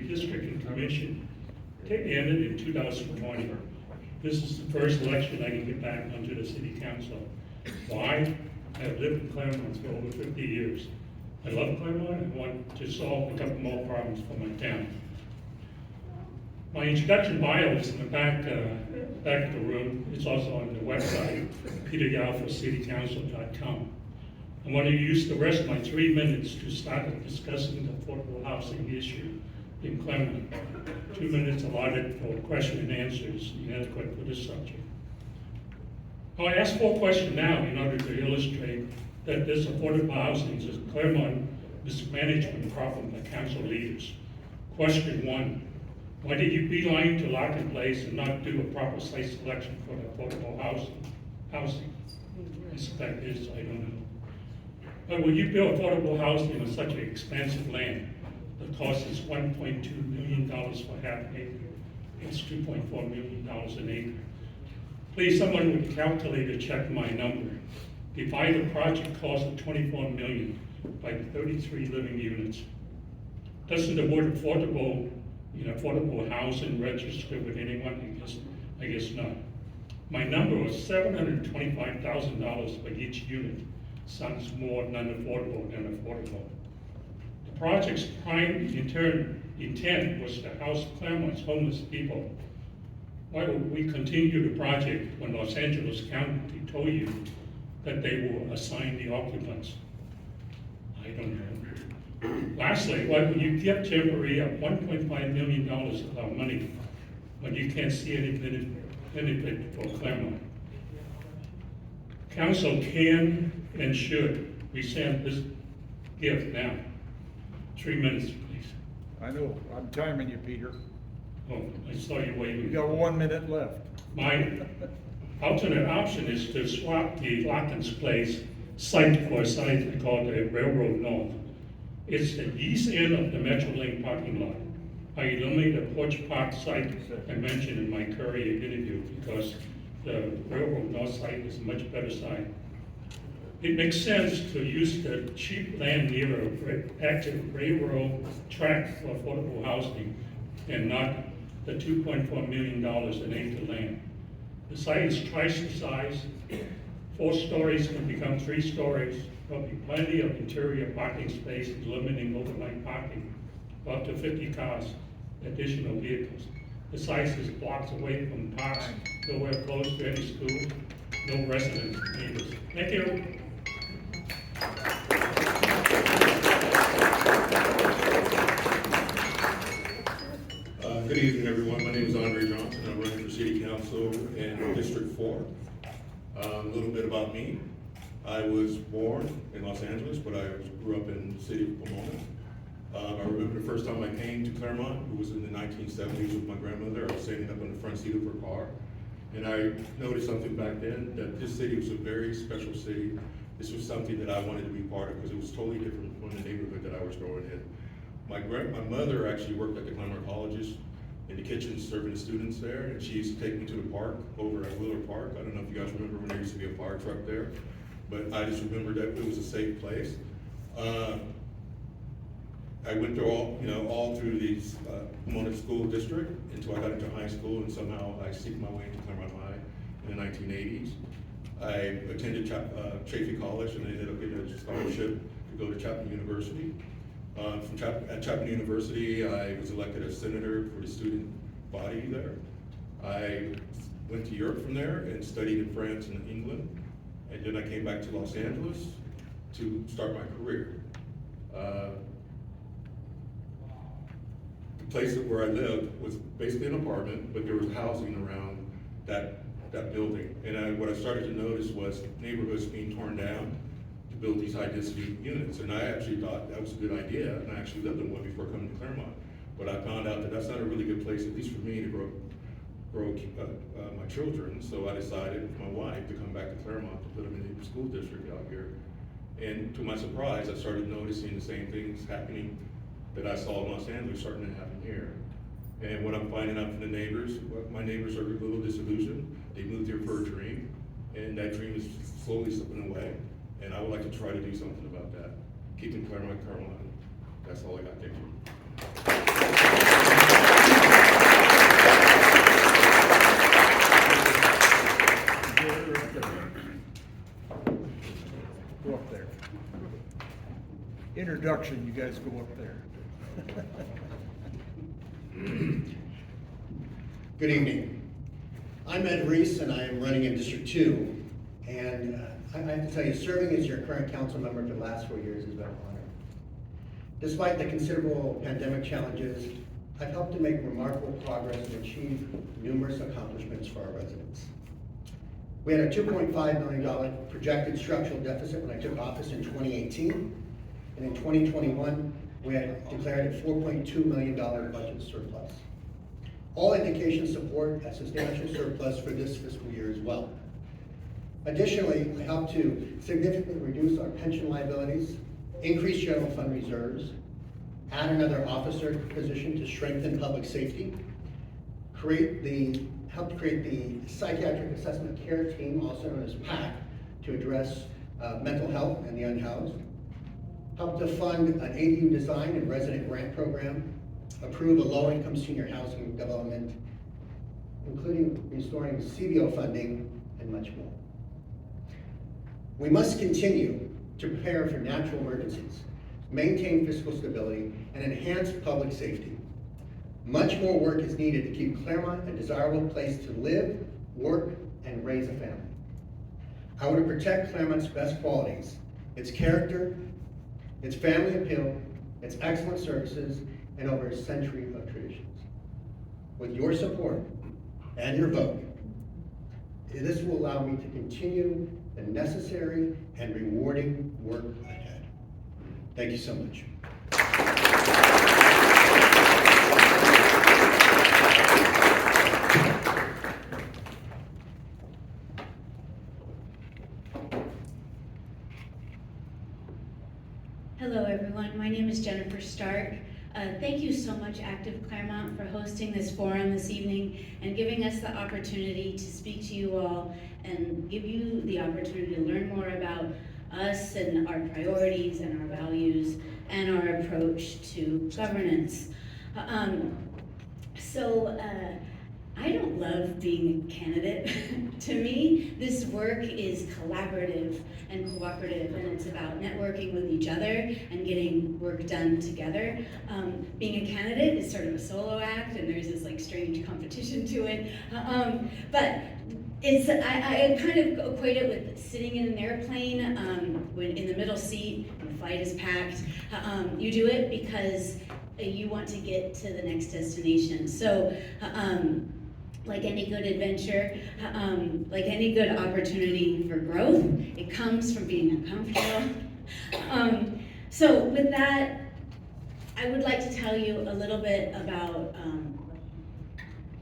redistricting commission ended in 2020. This is the first election I can get back onto the city council. Why? I have lived in Claremont for over 50 years. I love Claremont and want to solve a couple more problems for my town. My introduction bio is in the back of the room. It's also on the website, peteryalfocitycouncil.com. I want to use the rest of my 3 minutes to start discussing the affordable housing issue in Claremont. 2 minutes allotted for question and answers, inadequate for this subject. I'll ask 4 questions now in order to illustrate that this affordable housing is a Claremont mismanagement problem by council leaders. Question 1, why did you beeline to lock in place and not do a proper site selection for the affordable housing? I suspect this, I don't know. But when you build affordable housing on such an expansive land, the cost is $1.2 million for half an acre. It's $2.4 million an acre. Please, someone with a calculator check my number. Divide the project cost of $24 million by 33 living units. Doesn't the word affordable, affordable housing register with anyone? I guess not. My number was $725,000 for each unit. Sounds more non-affordable than affordable. The project's prime intent was to house Claremont's homeless people. Why would we continue the project when Los Angeles County told you that they will assign the occupants? I don't know. Lastly, why would you give temporary of $1.5 million of our money when you can't see any benefit for Claremont? Council can and should rescind this gift now. 3 minutes, please. I know, I'm timing you, Peter. Oh, I saw you waving. You got 1 minute left. My alternate option is to swap the Lockins Place site for a site called the Railroad North. It's the east end of the Metrolink parking lot. I eliminated the Porch Park site I mentioned in my Courier interview because the Railroad North site is a much better site. It makes sense to use the cheap land near an active railroad track for affordable housing and not the $2.4 million an acre land. The site is twice the size. 4 stories can become 3 stories. There'll be plenty of interior parking space, eliminating overnight parking, up to 50 cars, additional vehicles. The site is blocks away from parks, nowhere close to any schools, no residents, neighbors. Thank you. Good evening, everyone. My name is Andre Johnson. I'm running for City Council in District 4. A little bit about me. I was born in Los Angeles, but I grew up in the city of Pomona. I remember the first time I came to Claremont. It was in the 1970s with my grandmother. I was sitting up in the front seat of her car. And I noticed something back then, that this city was a very special city. This was something that I wanted to be part of because it was totally different from the neighborhood that I was growing in. My mother actually worked at the Claremont colleges in the kitchen serving the students there, and she used to take me to the park over at Willard Park. I don't know if you guys remember when there used to be a fire truck there, but I just remember that it was a safe place. I went through all through the Pomona School District until I got into high school, and somehow I sneaked my way into Claremont High in the 1980s. I attended Chaffey College and ended up getting a scholarship to go to Chapman University. At Chapman University, I was elected as senator for the student body there. I went to Europe from there and studied in France and England, and then I came back to Los Angeles to start my career. The place where I lived was basically an apartment, but there was housing around that building. And what I started to notice was neighborhoods being torn down to build these high density units. And I actually thought that was a good idea, and I actually lived in one before coming to Claremont. But I found out that that's not a really good place, at least for me, to grow my children. So I decided with my wife to come back to Claremont to put them in the school district out here. And to my surprise, I started noticing the same things happening that I saw in Los Angeles starting to happen here. And what I'm finding out from the neighbors, my neighbors are a little disillusioned. They moved here for a dream, and that dream is slowly slipping away. And I would like to try to do something about that. Keeping Claremont. That's all I got. Thank you. construction, you guys go up there. Good evening. I'm Ed Reese and I am running in District 2. And I have to tell you, serving as your current council member for the last 4 years has been an honor. Despite the considerable pandemic challenges, I've helped to make remarkable progress and achieve numerous accomplishments for our residents. We had a $2.5 million projected structural deficit when I took office in 2018. And in 2021, we had declared a $4.2 million budget surplus. All indications support a substantial surplus for this fiscal year as well. Additionally, I helped to significantly reduce our pension liabilities, increase general fund reserves, add another officer position to strengthen public safety, helped create the Psychiatric Assessment Care Team, also known as PAC, to address mental health and the unhoused, helped to fund an ADU design and resident grant program, approve a low-income senior housing development, including restoring CBO funding, and much more. We must continue to prepare for natural emergencies, maintain fiscal stability, and enhance public safety. Much more work is needed to keep Claremont a desirable place to live, work, and raise a family. I want to protect Claremont's best qualities, its character, its family appeal, its excellent services, and over a century of traditions. With your support and your vote, this will allow me to continue the necessary and rewarding work ahead. Thank you so much. Hello everyone, my name is Jennifer Stark. Thank you so much, Active Claremont, for hosting this forum this evening and giving us the opportunity to speak to you all and give you the opportunity to learn more about us and our priorities and our values and our approach to governance. I don't love being a candidate. To me, this work is collaborative and cooperative, and it's about networking with each other and getting work done together. Being a candidate is sort of a solo act, and there's this like strange competition to it. But I kind of equate it with sitting in an airplane when in the middle seat, and the flight is packed. You do it because you want to get to the next destination. So. Like any good adventure, like any good opportunity for growth, it comes from being uncomfortable. So with that, I would like to tell you a little bit about,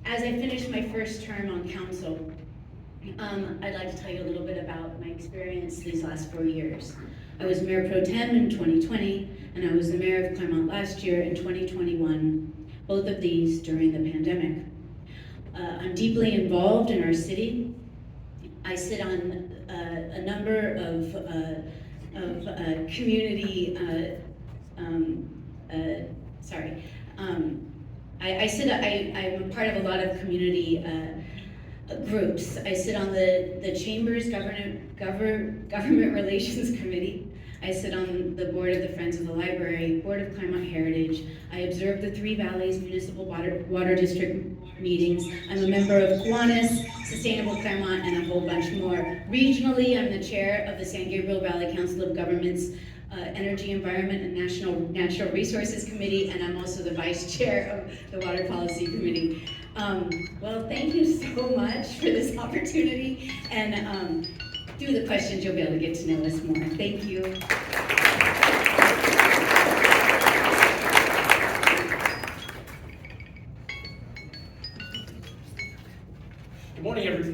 as I finish my first term on council, I'd like to tell you a little bit about my experience these last 4 years. I was Mayor Pro Tem in 2020, and I was the Mayor of Claremont last year in 2021, both of these during the pandemic. I'm deeply involved in our city. I sit on a number of community, I'm a part of a lot of community groups. I sit on the Chamber's Government Relations Committee. I sit on the board of the Friends of the Library, board of Claremont Heritage. I observe the Three Valleys Municipal Water District meetings. I'm a member of Kiwanis, Sustainable Claremont, and a whole bunch more. Regionally, I'm the chair of the San Gabriel Valley Council of Governments Energy, Environment, and Natural Resources Committee, and I'm also the vice chair of the Water Policy Committee. Well, thank you so much for this opportunity, and through the questions you'll be able to get to know us more. Thank you.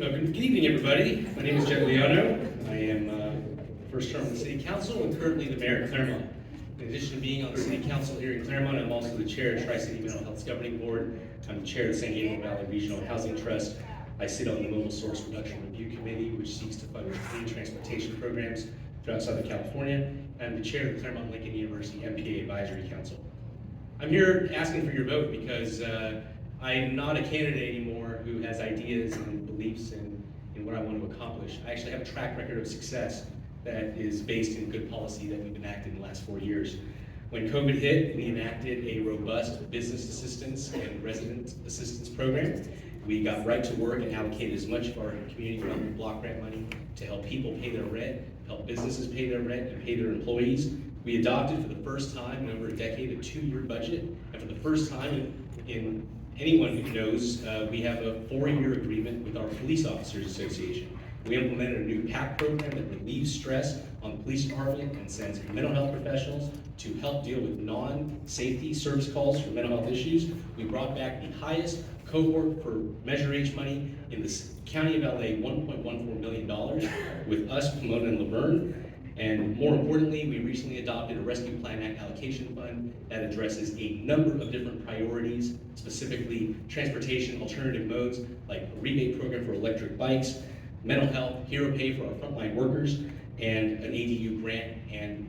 Good evening, everybody. My name is Jeff Leono. I am first term on the City Council and currently the Mayor of Claremont. In addition to being on the City Council here in Claremont, I'm also the Chair of Tri-City Mental Health Governing Board. I'm the Chair of the San Gabriel Valley Regional Housing Trust. I sit on the Mobile Source Reduction Review Committee, which seeks to fund clean transportation programs throughout Southern California. I'm the Chair of the Claremont Lincoln University MPA Advisory Council. I'm here asking for your vote because I'm not a candidate anymore who has ideas and beliefs in what I want to accomplish. I actually have a track record of success that is based in good policy that we've enacted in the last 4 years. When COVID hit, we enacted a robust business assistance and resident assistance program. We got right to work and allocated as much of our community development block grant money to help people pay their rent, help businesses pay their rent, and pay their employees. We adopted for the first time in over a decade a 2-year budget, and for the first time in anyone who knows, we have a 4-year agreement with our Police Officers Association. We implemented a new PAC program that relieves stress on the police department and sends mental health professionals to help deal with non-safety service calls for mental health issues. We brought back the highest cohort for Measure H money in the County of LA, $1.14 million, with us, Pomona, and Laverne. And more importantly, we recently adopted a Rescue Plan Act allocation fund that addresses a number of different priorities, specifically transportation alternative modes, like a rebate program for electric bikes, mental health, hero pay for our frontline workers, and an ADU grant and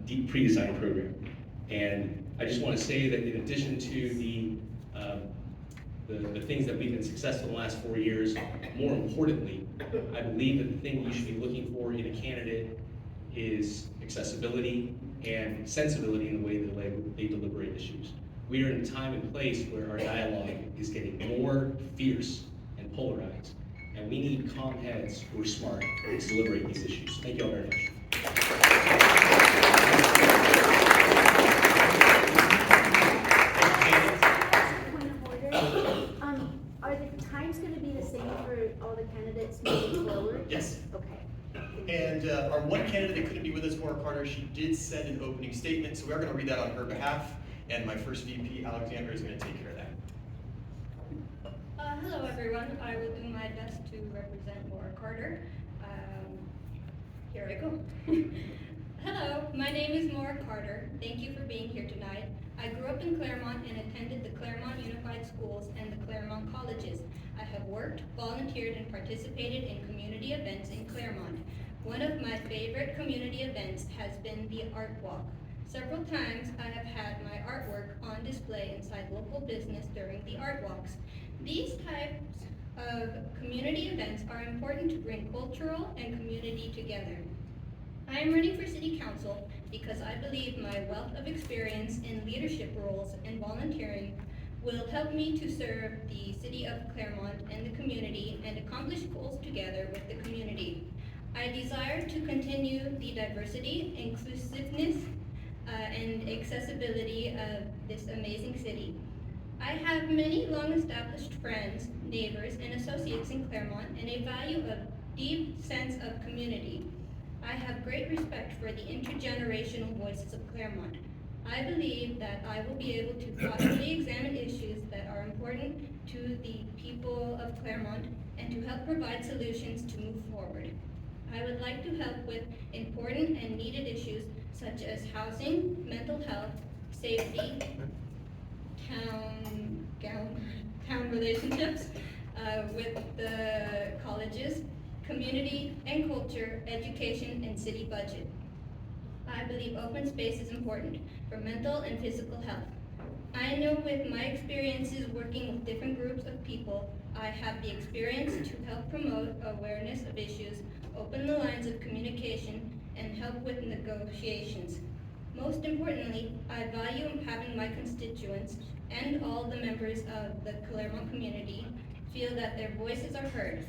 deep pre-design program. And I just want to say that in addition to the things that we've been successful in the last 4 years, more importantly, I believe that the thing you should be looking for in a candidate is accessibility and sensibility in the way that they deliberate issues. We are in a time and place where our dialogue is getting more fierce and polarized, and we need calm heads who are smart to deliberate these issues. Thank you all very much. Point of order. Are the times gonna be the same for all the candidates moving forward? Yes. Okay. And our one candidate that couldn't be with us, Maura Carter, she did send an opening statement, so we are going to read that on her behalf. And my first VP, Alexandra, is going to take care of that. Hello everyone, I will do my best to represent Maura Carter. Here I go. Hello, my name is Maura Carter. Thank you for being here tonight. I grew up in Claremont and attended the Claremont Unified Schools and the Claremont Colleges. I have worked, volunteered, and participated in community events in Claremont. One of my favorite community events has been the Art Walk. Several times I have had my artwork on display inside local business during the art walks. These types of community events are important to bring cultural and community together. I am running for City Council because I believe my wealth of experience in leadership roles and volunteering will help me to serve the City of Claremont and the community and accomplish goals together with the community. I desire to continue the diversity, inclusiveness, and accessibility of this amazing city. I have many long-established friends, neighbors, and associates in Claremont and a value of deep sense of community. I have great respect for the intergenerational voices of Claremont. I believe that I will be able to thoughtfully examine issues that are important to the people of Claremont and to help provide solutions to move forward. I would like to help with important and needed issues such as housing, mental health, safety, town relationships with the colleges, community and culture, education, and city budget. I believe open space is important for mental and physical health. I know with my experiences working with different groups of people, I have the experience to help promote awareness of issues, open the lines of communication, and help with negotiations. Most importantly, I value having my constituents and all the members of the Claremont community feel that their voices are heard.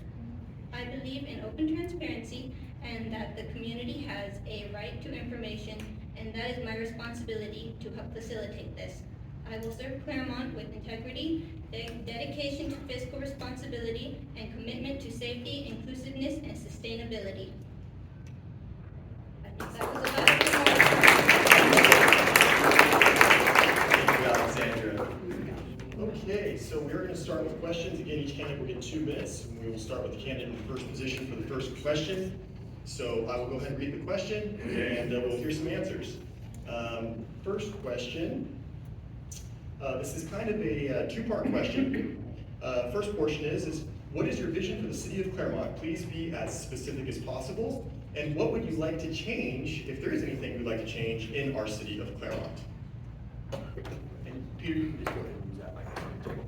I believe in open transparency and that the community has a right to information, and that is my responsibility to help facilitate this. I will serve Claremont with integrity, dedication to fiscal responsibility, and commitment to safety, inclusiveness, and sustainability. I think that was about it. Thank you, Alexandra. Okay, so we're going to start with questions. Again, each candidate will get 2 minutes. And we will start with the candidate in the first position for the first question. So I will go ahead and read the question, and we'll hear some answers. First question. This is kind of a 2-part question. First portion is what is your vision for the city of Claremont? Please be as specific as possible. And what would you like to change, if there is anything you'd like to change, in our city of Claremont? And Peter, you can just go ahead and use that microphone.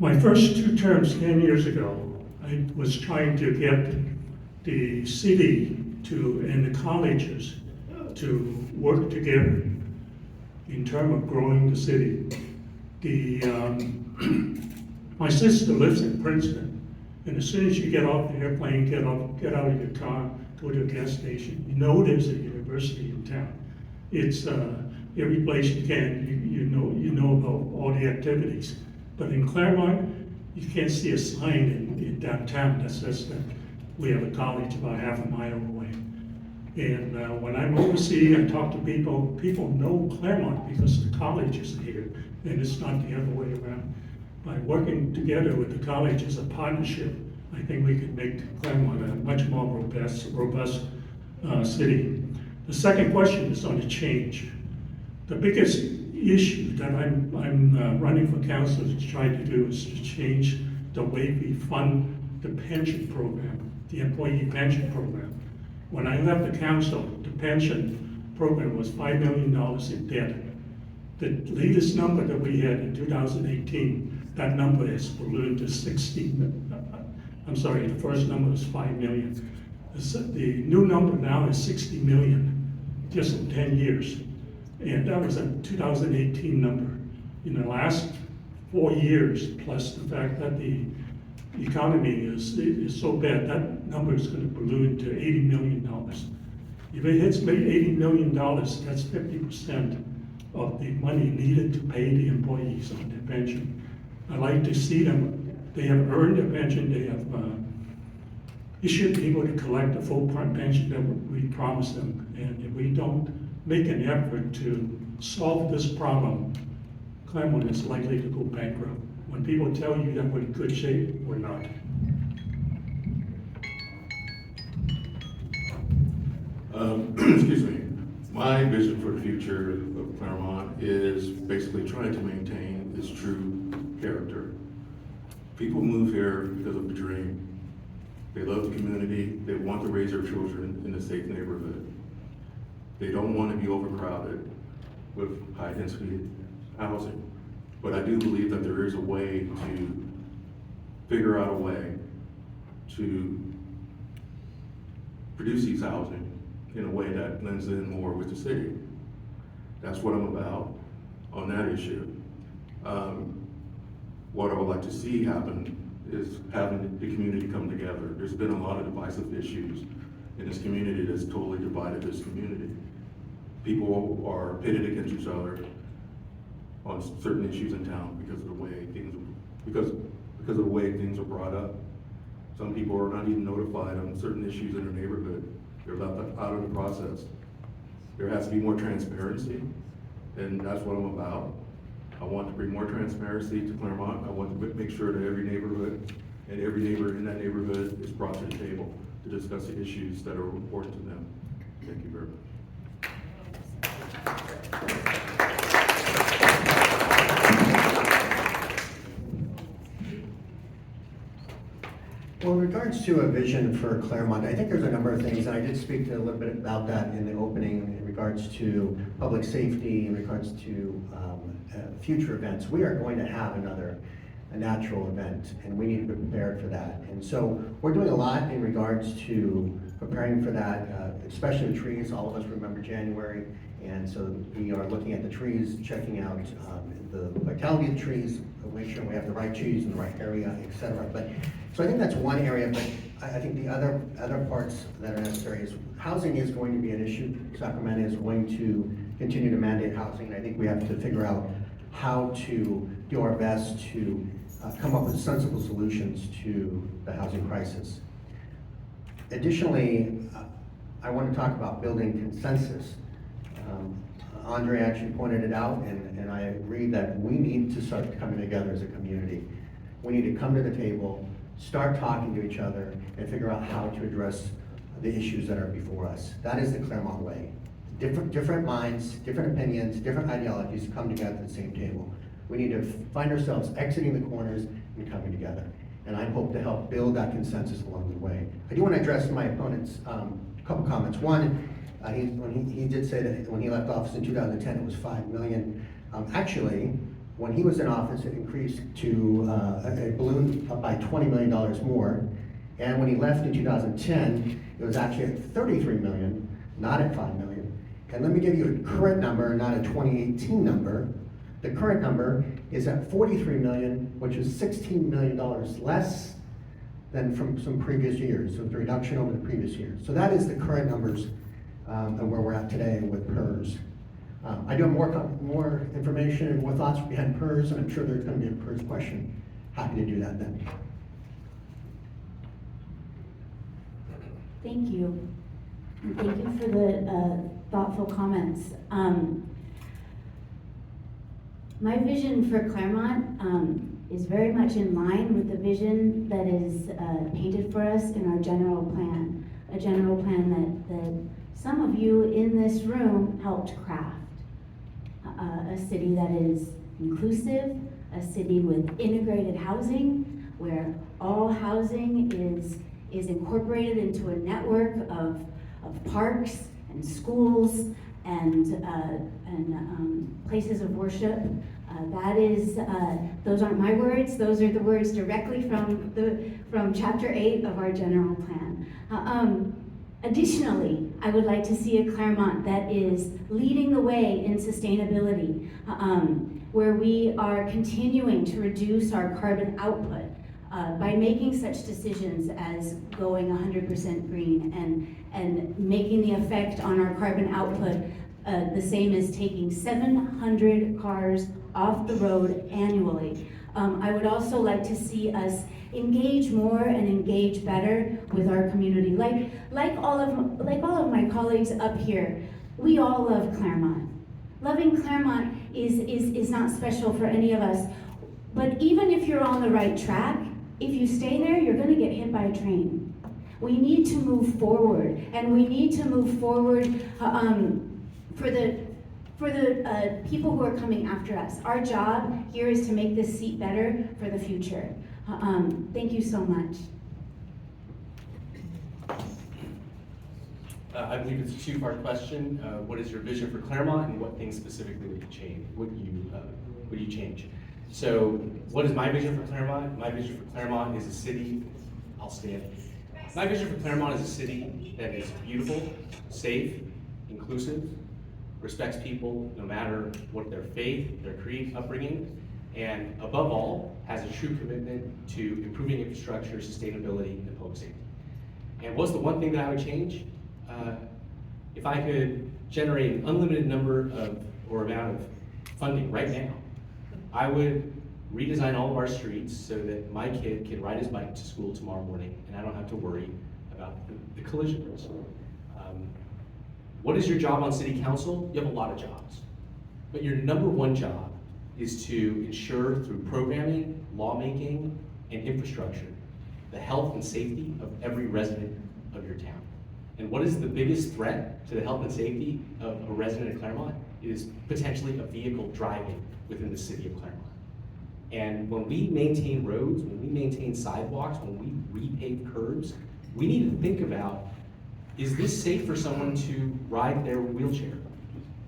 My first 2 terms 10 years ago, I was trying to get the city and the colleges to work together in terms of growing the city. My sister lives in Princeton, and as soon as you get off the airplane, get out of your car, go to a gas station, you know there's a university in town. It's every place you can, you know about all the activities. But in Claremont, you can't see a sign in downtown that says that we have a college about half a mile away. And when I'm overseas and talk to people, people know Claremont because the college is here, and it's not the other way around. By working together with the college as a partnership, I think we can make Claremont a much more robust city. The second question is on the change. The biggest issue that I'm running for council to try to do is to change the way we fund the pension program, the employee pension program. When I left the council, the pension program was $5 million in debt. The latest number that we had in 2018, that number has ballooned to 16. I'm sorry, the first number was 5 million. The new number now is 60 million, just in 10 years. And that was a 2018 number. In the last 4 years, plus the fact that the economy is so bad, that number is going to balloon to $80 million. If it hits $80 million, that's 50% of the money needed to pay the employees on their pension. I like to see them, they have earned a pension, they have, you should be able to collect the full pension that we promised them. And if we don't make an effort to solve this problem, Claremont is likely to go bankrupt. When people tell you that we're in good shape, we're not. Excuse me. My vision for the future of Claremont is basically trying to maintain its true character. People move here because of the dream. They love the community. They want to raise their children in a safe neighborhood. They don't want to be overcrowded with high-density housing. But I do believe that there is a way to figure out a way to produce these housing in a way that blends in more with the city. That's what I'm about on that issue. What I would like to see happen is having the community come together. There's been a lot of divisive issues in this community that's totally divided this community. People are pitted against each other on certain issues in town because of the way things are brought up. Some people are not even notified on certain issues in their neighborhood. They're left out of the process. There has to be more transparency, and that's what I'm about. I want to bring more transparency to Claremont. I want to make sure that every neighborhood and every neighbor in that neighborhood is brought to the table to discuss the issues that are important to them. Thank you very much. Well, in regards to a vision for Claremont, I think there's a number of things, and I did speak a little bit about that in the opening in regards to public safety, in regards to future events. We are going to have a natural event, and we need to be prepared for that. And so we're doing a lot in regards to preparing for that, especially the trees. All of us remember January, and so we are looking at the trees, checking out the vitality of the trees, make sure we have the right trees in the right area, etc. So I think that's one area, but I think the other parts that are necessary is housing is going to be an issue. Sacramento is going to continue to mandate housing, and I think we have to figure out how to do our best to come up with sensible solutions to the housing crisis. Additionally, I want to talk about building consensus. Andre actually pointed it out, and I agree that we need to start coming together as a community. We need to come to the table, start talking to each other, and figure out how to address the issues that are before us. That is the Claremont way. Different minds, different opinions, different ideologies come together at the same table. We need to find ourselves exiting the corners and coming together. And I hope to help build that consensus along the way. I do want to address my opponent's couple comments. One, he did say that when he left office in 2010, it was $5 million. Actually, When he was in office, it increased to, it ballooned up by $20 million more. And when he left in 2010, it was actually at 33 million, not at 5 million. And let me give you a current number, not a 2018 number. The current number is at 43 million, which is $16 million less than from some previous years. So it's a reduction over the previous year. So that is the current numbers and where we're at today with PERS. I do have more information and more thoughts behind PERS, and I'm sure there's going to be a PERS question. Happy to do that then. Thank you. And thank you for the thoughtful comments. My vision for Claremont is very much in line with the vision that is painted for us in our general plan. A general plan that some of you in this room helped craft. A city that is inclusive, a city with integrated housing, where all housing is incorporated into a network of parks and schools and places of worship. Those aren't my words, those are the words directly from chapter 8 of our general plan. Additionally, I would like to see a Claremont that is leading the way in sustainability, where we are continuing to reduce our carbon output by making such decisions as going 100% green and making the effect on our carbon output the same as taking 700 cars off the road annually. I would also like to see us engage more and engage better with our community. Like all of my colleagues up here, we all love Claremont. Loving Claremont is not special for any of us, but even if you're on the right track, if you stay there, you're gonna get hit by a train. We need to move forward, and we need to move forward for the people who are coming after us. Our job here is to make this seat better for the future. Thank you so much. I believe it's a two-part question. What is your vision for Claremont, and what things specifically would you change? Would you change? So, what is my vision for Claremont? My vision for Claremont is a city. I'll stand. My vision for Claremont is a city that is beautiful, safe, inclusive, respects people no matter what their faith, their creed, upbringing, and above all, has a true commitment to improving infrastructure, sustainability, and public safety. And what's the one thing that I would change? If I could generate an unlimited number of, or amount of funding right now, I would redesign all of our streets so that my kid can ride his bike to school tomorrow morning and I don't have to worry about the collision risk. What is your job on city council? You have a lot of jobs. But your number one job is to ensure through programming, lawmaking, and infrastructure, the health and safety of every resident of your town. And what is the biggest threat to the health and safety of a resident of Claremont? It is potentially a vehicle driving within the city of Claremont. And when we maintain roads, when we maintain sidewalks, when we repave curbs, we need to think about, is this safe for someone to ride their wheelchair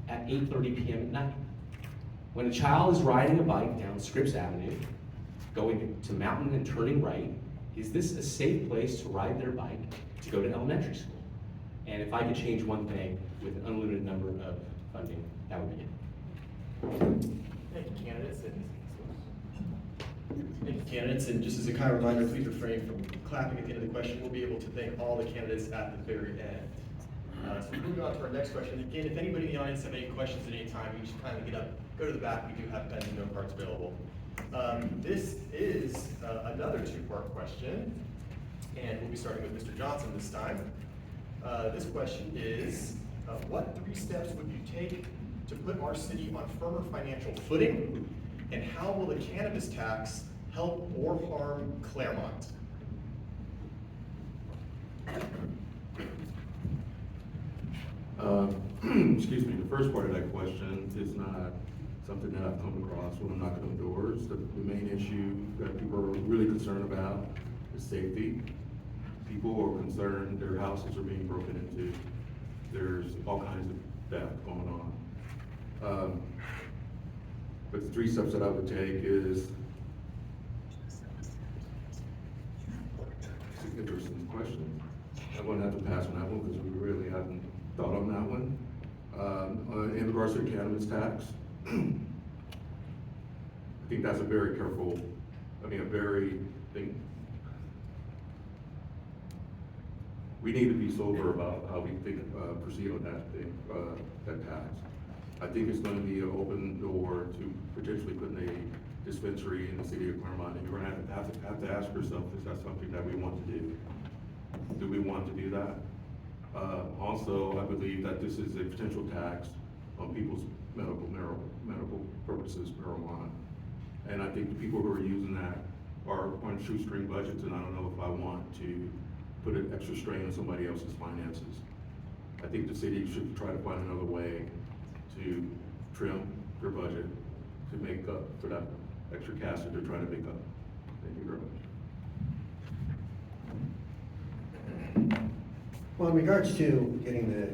at 8:30 p.m. at night? When a child is riding a bike down Scripps Avenue, going to Mountain and turning right, is this a safe place to ride their bike to go to elementary school? And if I could change one thing with an unlimited number of funding, that would be it. Thank you, candidates. Thank you, candidates. And just as a kind of reminder, please refrain from clapping at the end of the question. We'll be able to thank all the candidates at the very end. So moving on to our next question. Again, if anybody in the audience have any questions at any time, you just kindly get up, go to the back. We do have pens and note cards available. This is another two-part question, and we'll be starting with Mr. Johnson this time. This question is, what 3 steps would you take to put our city on firmer financial footing, and how will the cannabis tax help or harm Claremont? Excuse me, the first part of that question is not something that I've come across when I'm knocking on doors. The main issue that people are really concerned about is safety. People are concerned their houses are being broken into. There's all kinds of theft going on. But the 3 steps that I would take is, interesting question. I'm gonna have to pass on that one because we really haven't thought on that one. In regards to the cannabis tax, I think that's a very careful, a very thing. We need to be sober about how we think, proceed on that thing, that tax. I think it's gonna be an open door to potentially putting a dispensary in the city of Claremont, and you're gonna have to ask yourself, is that something that we want to do? Do we want to do that? Also, I believe that this is a potential tax on people's medical purposes, marijuana. And I think the people who are using that are on shoestring budgets, and I don't know if I want to put an extra strain on somebody else's finances. I think the city should try to find another way to trim their budget to make up for that extra cash that they're trying to make up. Thank you very much. Well, in regards to getting the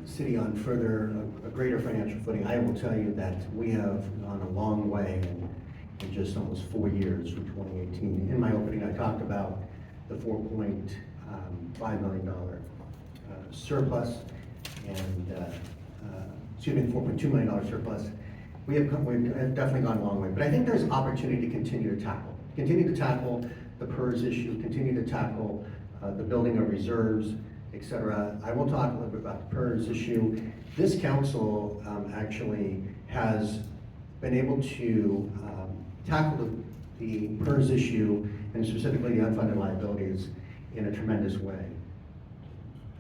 city on a greater financial footing, I will tell you that we have gone a long way in just almost 4 years from 2018. In my opening, I talked about the $4.5 million surplus and, $4.2 million surplus. We've definitely gone a long way, but I think there's opportunity to continue to tackle the PERS issue, continue to tackle the building of reserves, etc. I will talk a little bit about the PERS issue. This council actually has been able to tackle the PERS issue, and specifically the unfunded liabilities, in a tremendous way.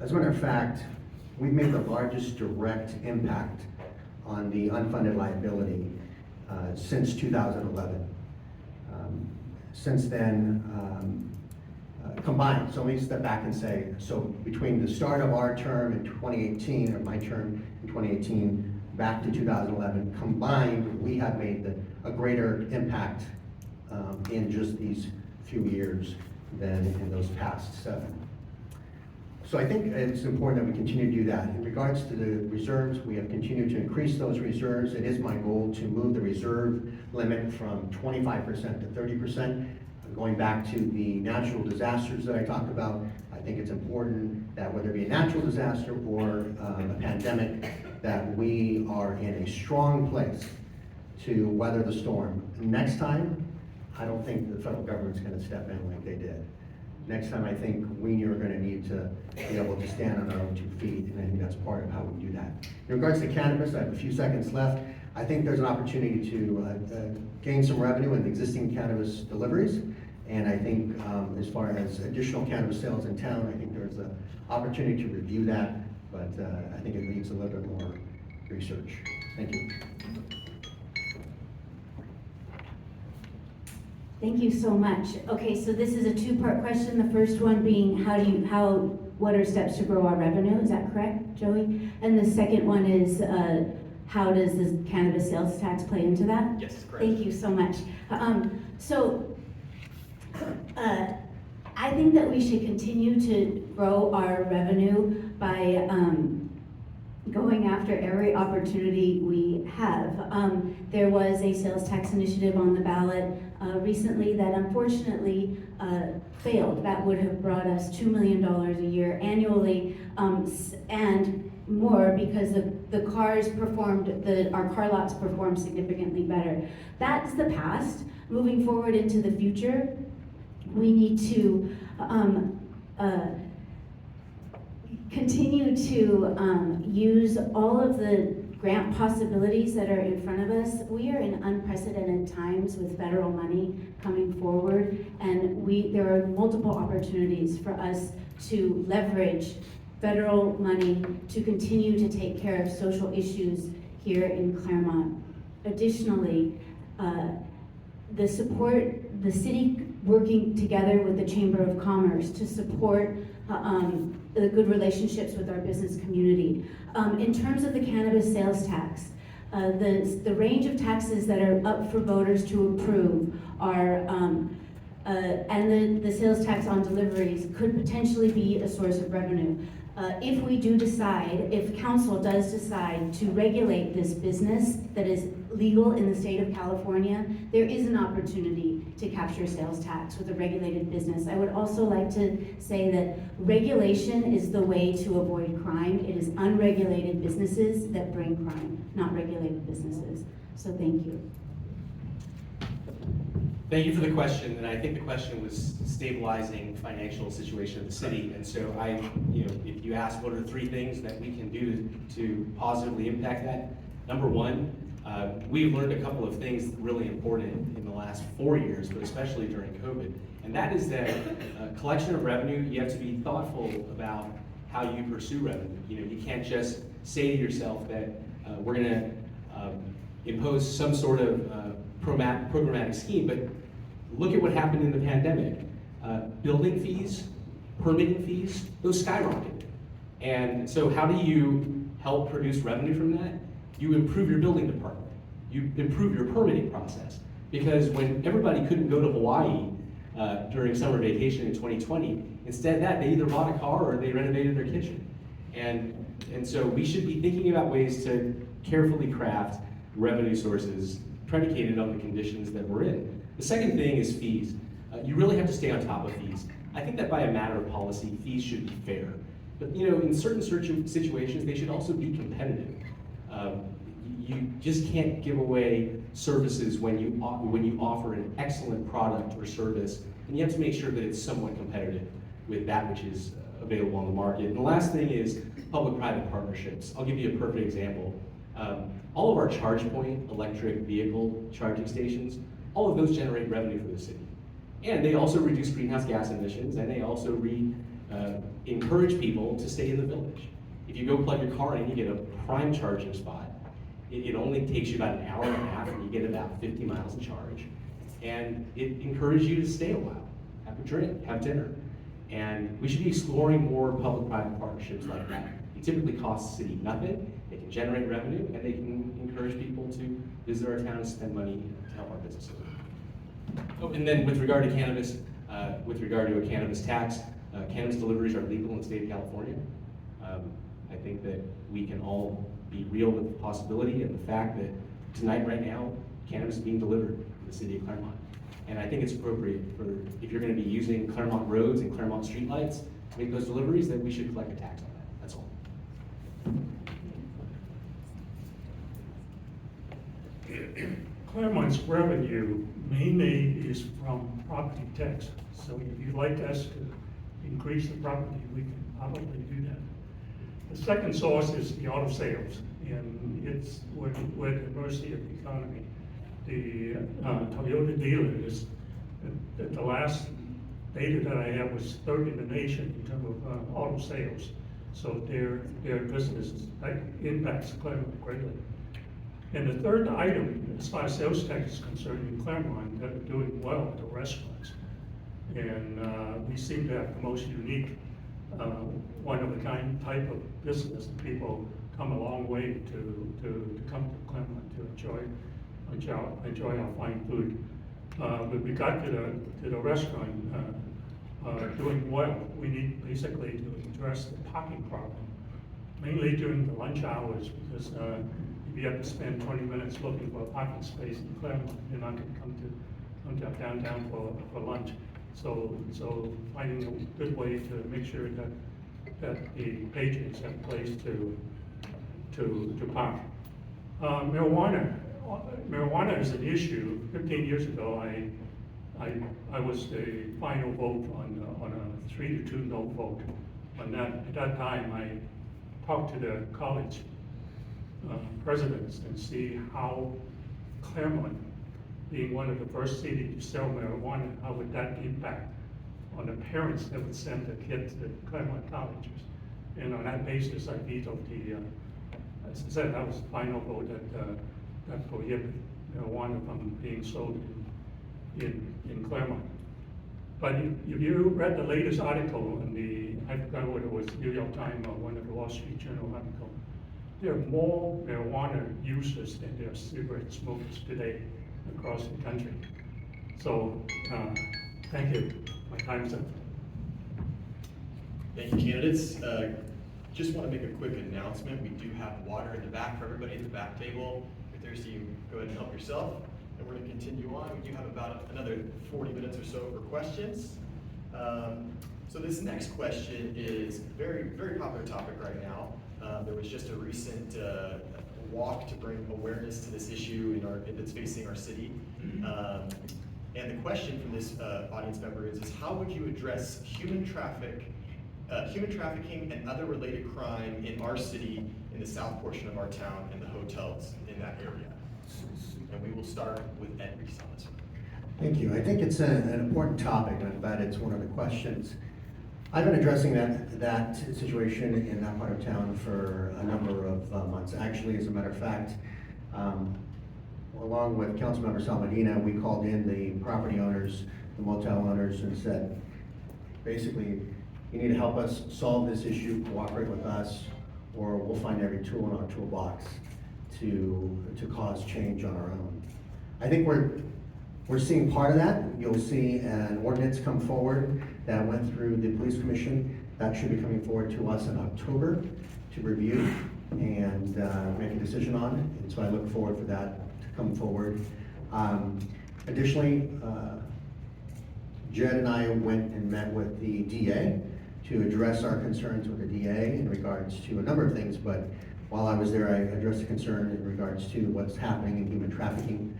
As a matter of fact, we've made the largest direct impact on the unfunded liability since 2011. Since then, combined, so let me step back and say, so between the start of our term in 2018, or my term in 2018, back to 2011, combined, we have made a greater impact in just these few years than in those past 7. So I think it's important that we continue to do that. In regards to the reserves, we have continued to increase those reserves. It is my goal to move the reserve limit from 25% to 30%. Going back to the natural disasters that I talked about, I think it's important that whether it be a natural disaster or a pandemic, that we are in a strong place to weather the storm. Next time, I don't think the federal government's gonna step in like they did. Next time, I think we are gonna need to be able to stand on our own 2 feet, and I think that's part of how we do that. In regards to cannabis, I have a few seconds left. I think there's an opportunity to gain some revenue in existing cannabis deliveries. And I think as far as additional cannabis sales in town, I think there's an opportunity to review that, but I think it needs a little bit more research. Thank you. Thank you so much. Okay, so this is a 2-part question. The first one being, what are steps to grow our revenue? Is that correct, Joey? And the second one is, how does this cannabis sales tax play into that? Yes, correct. Thank you so much. I think that we should continue to grow our revenue by going after every opportunity we have. There was a sales tax initiative on the ballot recently that unfortunately failed. That would have brought us $2 million a year annually, and more because the cars our car lots performed significantly better. That's the past. Moving forward into the future, we need to continue to use all of the grant possibilities that are in front of us. We are in unprecedented times with federal money coming forward, and there are multiple opportunities for us to leverage federal money to continue to take care of social issues here in Claremont. Additionally, the city working together with the Chamber of Commerce to support the good relationships with our business community. In terms of the cannabis sales tax, the range of taxes that are up for voters to approve are, and the sales tax on deliveries could potentially be a source of revenue. if we do decide, if council does decide to regulate this business that is legal in the state of California, there is an opportunity to capture sales tax with a regulated business. I would also like to say that regulation is the way to avoid crime. It is unregulated businesses that bring crime, not regulated businesses. So thank you. Thank you for the question, and I think the question was stabilizing financial situation of the city. And so if you ask what are 3 things that we can do to positively impact that, number 1, we've learned a couple of things really important in the last 4 years, but especially during COVID. And that is that collection of revenue, you have to be thoughtful about how you pursue revenue. You can't just say to yourself that we're gonna impose some sort of programmatic scheme, but look at what happened in the pandemic. Building fees, permitting fees, those skyrocketed. And so how do you help produce revenue from that? You improve your building department. You improve your permitting process. Because when everybody couldn't go to Hawaii during summer vacation in 2020, instead of that, they either bought a car or they renovated their kitchen. And so we should be thinking about ways to carefully craft revenue sources predicated on the conditions that we're in. The second thing is fees. You really have to stay on top of fees. I think that by a matter of policy, fees should be fair. But in certain situations, they should also be competitive. You just can't give away services when you offer an excellent product or service, and you have to make sure that it's somewhat competitive with that which is available on the market. And the last thing is public-private partnerships. I'll give you a perfect example. All of our ChargePoint electric vehicle charging stations, all of those generate revenue for the city. And they also reduce greenhouse gas emissions, and they also encourage people to stay in the village. If you go plug your car in, you get a prime charging spot. It only takes you about an hour and a half, and you get about 50 miles of charge. And it encourages you to stay a while, have a drink, have dinner. And we should be exploring more public-private partnerships like that. It typically costs the city nothing. They can generate revenue, and they can encourage people to visit our town and spend money to help our businesses. Oh, and then with regard to cannabis, with regard to a cannabis tax, cannabis deliveries are legal in the state of California. I think that we can all be real with the possibility and the fact that tonight, right now, cannabis is being delivered in the city of Claremont. And I think it's appropriate for, if you're going to be using Claremont roads and Claremont streetlights to make those deliveries, that we should collect a tax on that. That's all. Claremont's revenue mainly is from property tax. So if you'd like us to increase the property, we can probably do that. The second source is the auto sales, and it's with the mercy of the economy. The Toyota dealers, the last data that I have was third in the nation in terms of auto sales. So their business impacts Claremont greatly. And the third item, as far as sales tax is concerned in Claremont, that are doing well at the restaurants. And we seem to have the most unique, one-of-a-kind type of business. People come a long way to come to Claremont to enjoy our fine food. With regard to the restaurant doing well, we need basically to address the parking problem, mainly during the lunch hours, because if you have to spend 20 minutes looking for a parking space in Claremont, you're not going to come to downtown for lunch. So finding a good way to make sure that the patrons have a place to park. Marijuana is an issue. 15 years ago, I was the final vote on a 3-2 no vote on that. At that time, I talked to the college presidents and see how Claremont, being one of the first cities to sell marijuana, how would that impact on the parents that would send their kids to Claremont colleges. And on that basis, I vetoed as I said, that was the final vote that prohibited marijuana from being sold in Claremont. But if you read the latest article in I forgot what it was, New York Times or one of the Wall Street Journal article, there are more marijuana users than there are cigarette smokers today across the country. So, thank you. My time's up. Thank you, candidates. Just want to make a quick announcement. We do have water in the back for everybody at the back table. If you're thirsty, you go ahead and help yourself. And we're going to continue on. We do have about another 40 minutes or so for questions. So this next question is a very, very popular topic right now. There was just a recent walk to bring awareness to this issue that's facing our city. And the question from this audience member is how would you address human trafficking and other related crime in our city, in the south portion of our town, and the hotels in that area? And we will start with Ed Reese on this one. Thank you. I think it's an important topic, and I'm glad it's one of the questions. I've been addressing that situation in that part of town for a number of months. Actually, as a matter of fact, along with Councilmember Salmadina, we called in the property owners, the motel owners, and said, basically, you need to help us solve this issue, cooperate with us, or we'll find every tool in our toolbox to cause change on our own. I think we're seeing part of that. You'll see an ordinance come forward that went through the police commission. That should be coming forward to us in October to review and make a decision on. And so I look forward for that to come forward. Additionally, Jed and I went and met with the DA to address our concerns with the DA in regards to a number of things, but while I was there, I addressed the concern in regards to what's happening in human trafficking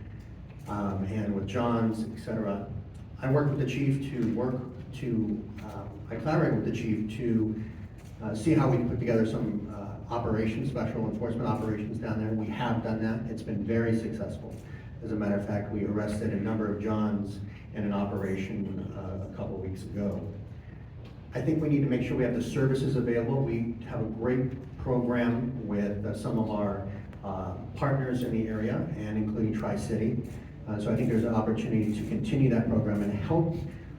and with Johns, etc. I worked with the chief I collaborated with the chief to see how we can put together some operations, special enforcement operations down there. We have done that. It's been very successful. As a matter of fact, we arrested a number of Johns in an operation a couple weeks ago. I think we need to make sure we have the services available. We have a great program with some of our partners in the area, and including Tri-City. So I think there's an opportunity to continue that program and help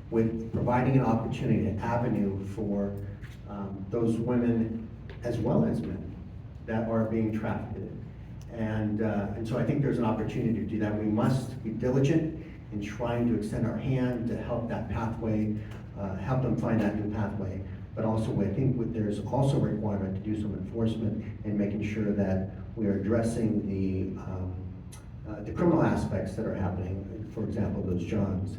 with providing an opportunity, an avenue for those women as well as men that are being trafficked. And so I think there's an opportunity to do that. We must be diligent in trying to extend our hand to help that pathway, help them find that new pathway. But also, I think there's also a requirement to do some enforcement and making sure that we are addressing the criminal aspects that are happening, for example, those Johns.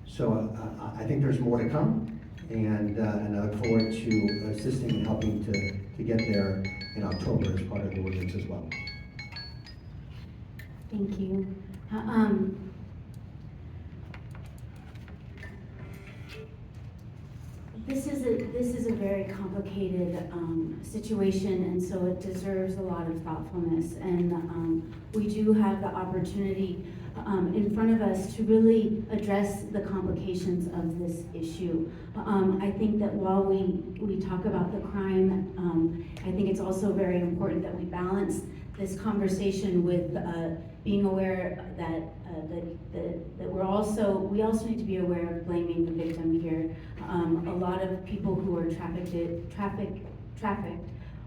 So I think there's more to come, and I look forward to assisting and helping to get there in October as part of the ordinance as well. Thank you. This is a very complicated situation, and so it deserves a lot of thoughtfulness. And we do have the opportunity in front of us to really address the complications of this issue. I think that while we talk about the crime, I think it's also very important that we balance this conversation with being aware that we also need to be aware of blaming the victim here. A lot of people who are trafficked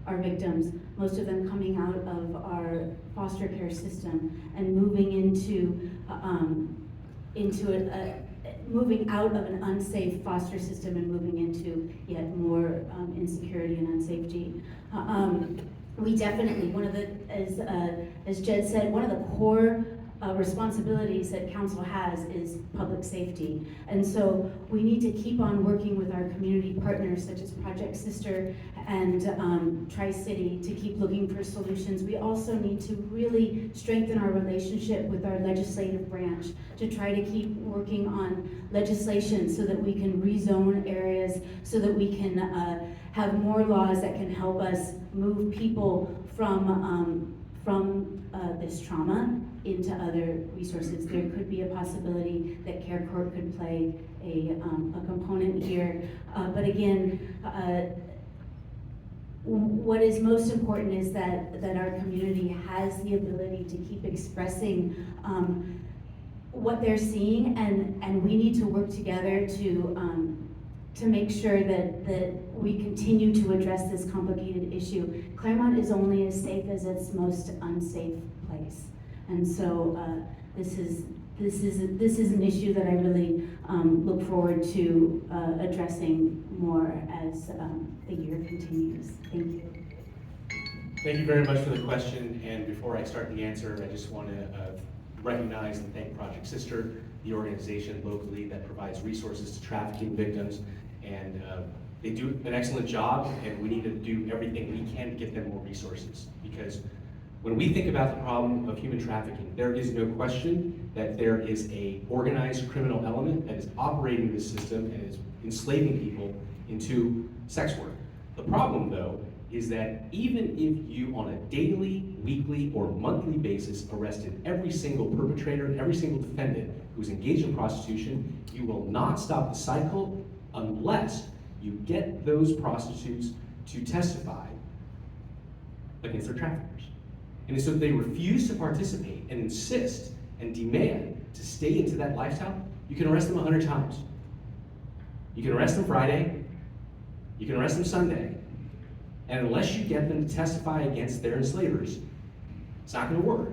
are victims, most of them coming out of our foster care system and moving moving out of an unsafe foster system and moving into yet more insecurity and unsafety. We definitely, as Jed said, one of the core responsibilities that council has is public safety. And so we need to keep on working with our community partners such as Project Sister and Tri-City to keep looking for solutions. We also need to really strengthen our relationship with our legislative branch to try to keep working on legislation so that we can rezone areas, so that we can have more laws that can help us move people from this trauma into other resources. There could be a possibility that Care Court could play a component here. But again, what is most important is that our community has the ability to keep expressing what they're seeing, and we need to work together to make sure that we continue to address this complicated issue. Claremont is only as safe as its most unsafe place. And so this this is an issue that I really look forward to addressing more as the year continues. Thank you. Thank you very much for the question, and before I start the answer, I just want to recognize and thank Project Sister, the organization locally that provides resources to trafficking victims, and they do an excellent job, and we need to do everything we can to get them more resources, because when we think about the problem of human trafficking, there is no question that there is a organized criminal element that is operating this system and is enslaving people into sex work. The problem, though, is that even if you on a daily, weekly, or monthly basis arrested every single perpetrator, every single defendant who's engaged in prostitution, you will not stop the cycle unless you get those prostitutes to testify against their traffickers. And so if they refuse to participate and insist and demand to stay into that lifestyle, you can arrest them 100 times. You can arrest them Friday, you can arrest them Sunday, and unless you get them to testify against their enslavers, it's not gonna work.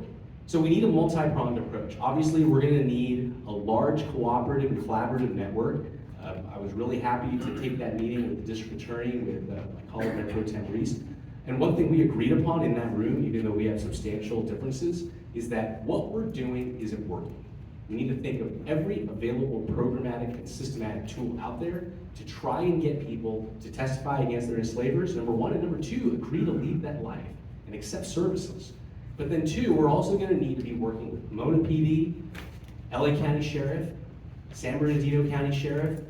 So we need a multi-pronged approach. Obviously, we're gonna need a large cooperative and collaborative network. I was really happy to take that meeting with the district attorney, with my colleague, Mayor Pro Tem Reese. And one thing we agreed upon in that room, even though we have substantial differences, is that what we're doing isn't working. We need to think of every available programmatic and systematic tool out there to try and get people to testify against their enslavers, number one, and number two, agree to lead that life and accept services. But then two, we're also gonna need to be working with Pomona PD, LA County Sheriff, San Bernardino County Sheriff.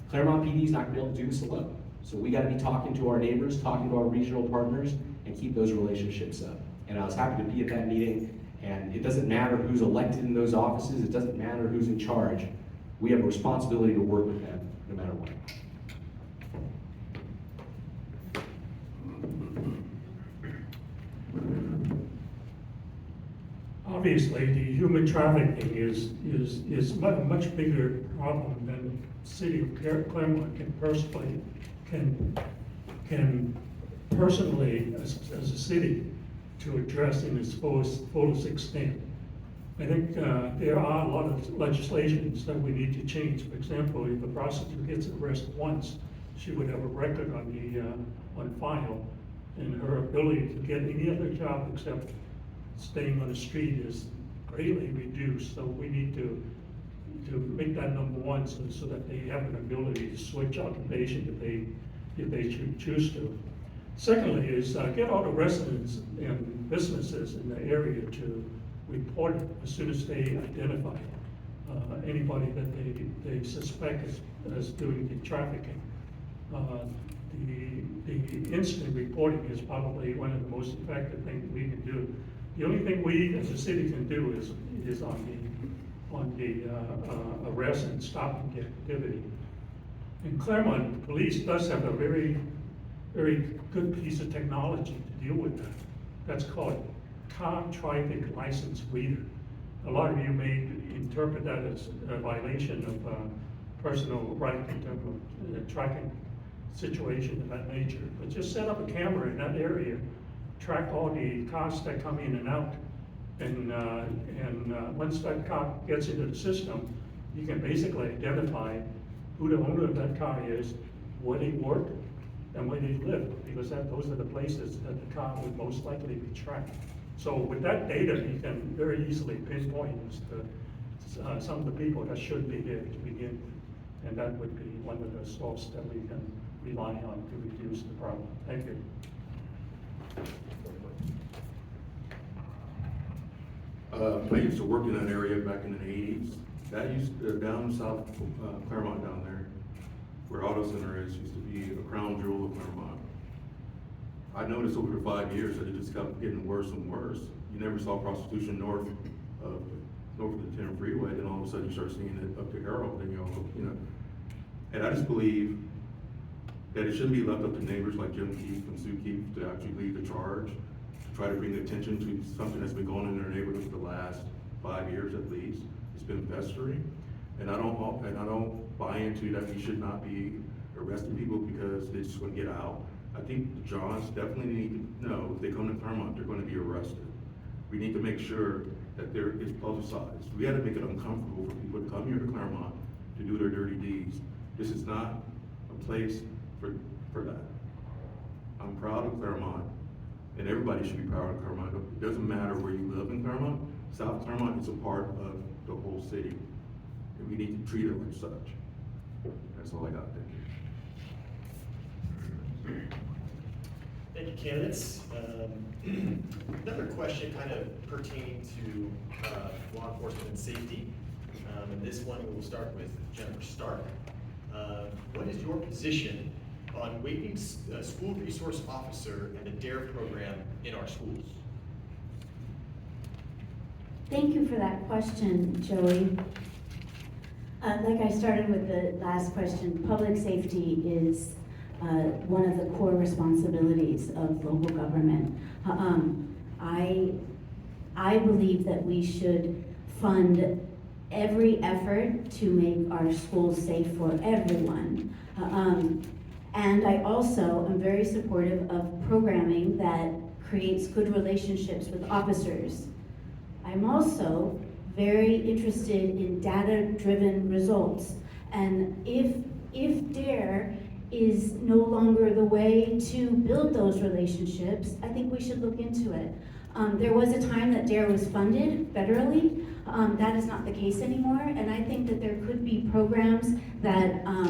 Claremont PD is not gonna be able to do this alone. So we gotta be talking to our neighbors, talking to our regional partners, and keep those relationships up. And I was happy to be at that meeting, and it doesn't matter who's elected in those offices, it doesn't matter who's in charge. We have a responsibility to work with them, no matter what. Obviously, the human trafficking is a much bigger problem than the city of Claremont can personally, as a city, to address in its fullest extent. I think there are a lot of legislations that we need to change. For example, if a prostitute gets arrested once, she would have a record on file, and her ability to get any other job except staying on the street is greatly reduced. So we need to make that number one, so that they have an ability to switch occupation if they choose to. Secondly is get all the residents and businesses in the area to report it as soon as they identify anybody that they suspect as doing the trafficking. The instant reporting is probably one of the most effective things we can do. The only thing we as a city can do is on the arrest and stopping the activity. In Claremont, the police does have a very, very good piece of technology to deal with that. That's called car traffic license reader. A lot of you may interpret that as a violation of personal right in terms of the tracking situation of that nature. But just set up a camera in that area, track all the cars that come in and out, and once that car gets into the system, you can basically identify who the owner of that car is, where they work, and where they live, because those are the places that the car would most likely be tracked. So with that data, you can very easily pinpoint as to some of the people that should be there to begin with, and that would be one of the sources that we can rely on to reduce the problem. Thank you. I used to work in that area back in the 80s. That used to, down south Claremont down there, where Auto Center is, used to be a crown jewel of Claremont. I noticed over the 5 years that it just kept getting worse and worse. You never saw prostitution north of the 10 freeway, then all of a sudden you start seeing it up to Harold, and you know. And I just believe that it shouldn't be left up to neighbors like Jim Keefe and Sue Keefe to actually lead the charge, to try to bring attention to something that's been going on in their neighborhood for the last 5 years at least. It's been festering, and I don't buy into that we should not be arresting people because they just want to get out. I think the Johns definitely need to know if they come to Claremont, they're going to be arrested. We need to make sure that there is publicized. We gotta make it uncomfortable for people to come here to Claremont to do their dirty deeds. This is not a place for that. I'm proud of Claremont, and everybody should be proud of Claremont. It doesn't matter where you live in Claremont. South Claremont is a part of the whole city, and we need to treat it like such. That's all I got, thank you. Thank you, candidates. Another question kind of pertaining to law enforcement and safety. And this one we will start with Jennifer Stark. What is your position on waiving school resource officer and the DARE program in our schools? Thank you for that question, Joey. Like I started with the last question, public safety is one of the core responsibilities of local government. I believe that we should fund every effort to make our schools safe for everyone. And I also am very supportive of programming that creates good relationships with officers. I'm also very interested in data-driven results. And if DARE is no longer the way to build those relationships, I think we should look into it. There was a time that DARE was funded federally. That is not the case anymore, and I think that there could be programs that are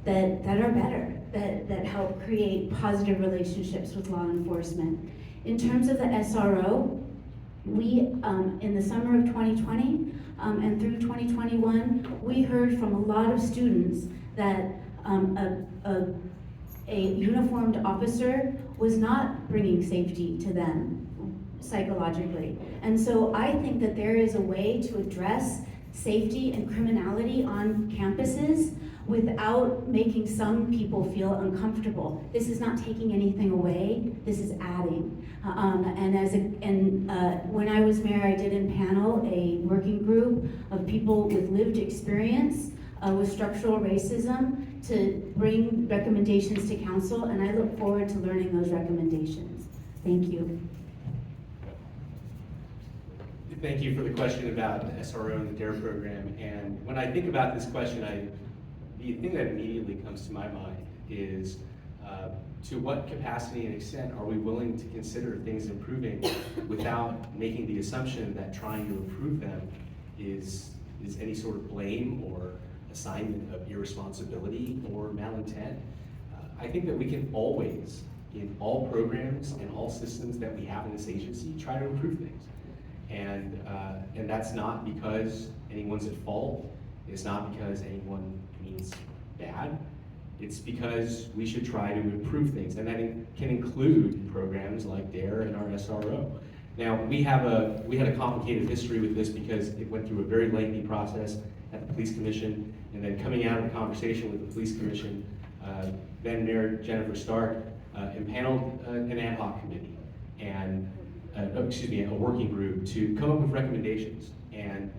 better, that help create positive relationships with law enforcement. In terms of the SRO, we, in the summer of 2020 and through 2021, we heard from a lot of students that a uniformed officer was not bringing safety to them psychologically. And so I think that there is a way to address safety and criminality on campuses without making some people feel uncomfortable. This is not taking anything away, this is adding. When I was mayor, I did impanel a working group of people with lived experience with structural racism to bring recommendations to council, and I look forward to learning those recommendations. Thank you. Thank you for the question about the SRO and the DARE program. And when I think about this question, the thing that immediately comes to my mind is to what capacity and extent are we willing to consider things improving without making the assumption that trying to improve them is any sort of blame or assignment of irresponsibility or malintent. I think that we can always, in all programs and all systems that we have in this agency, try to improve things. And that's not because anyone's at fault. It's not because anyone means bad. It's because we should try to improve things, and that can include programs like DARE and our SRO. Now, we had a complicated history with this because it went through a very lengthy process at the Police Commission, and then coming out of a conversation with the Police Commission, then Mayor Jennifer Stark impaneled an ad hoc committee and a working group to come up with recommendations. And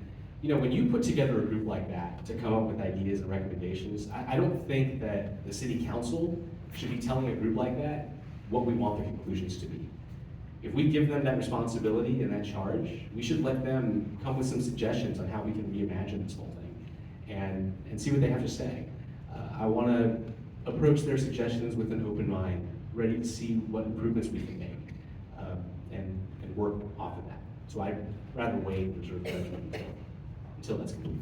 when you put together a group like that to come up with ideas and recommendations, I don't think that the city council should be telling a group like that what we want the conclusions to be. If we give them that responsibility and that charge, we should let them come with some suggestions on how we can reimagine this whole thing and see what they have to say. I want to approach their suggestions with an open mind, ready to see what improvements we can make and work off of that. So I'd rather wait and reserve judgment until that's complete.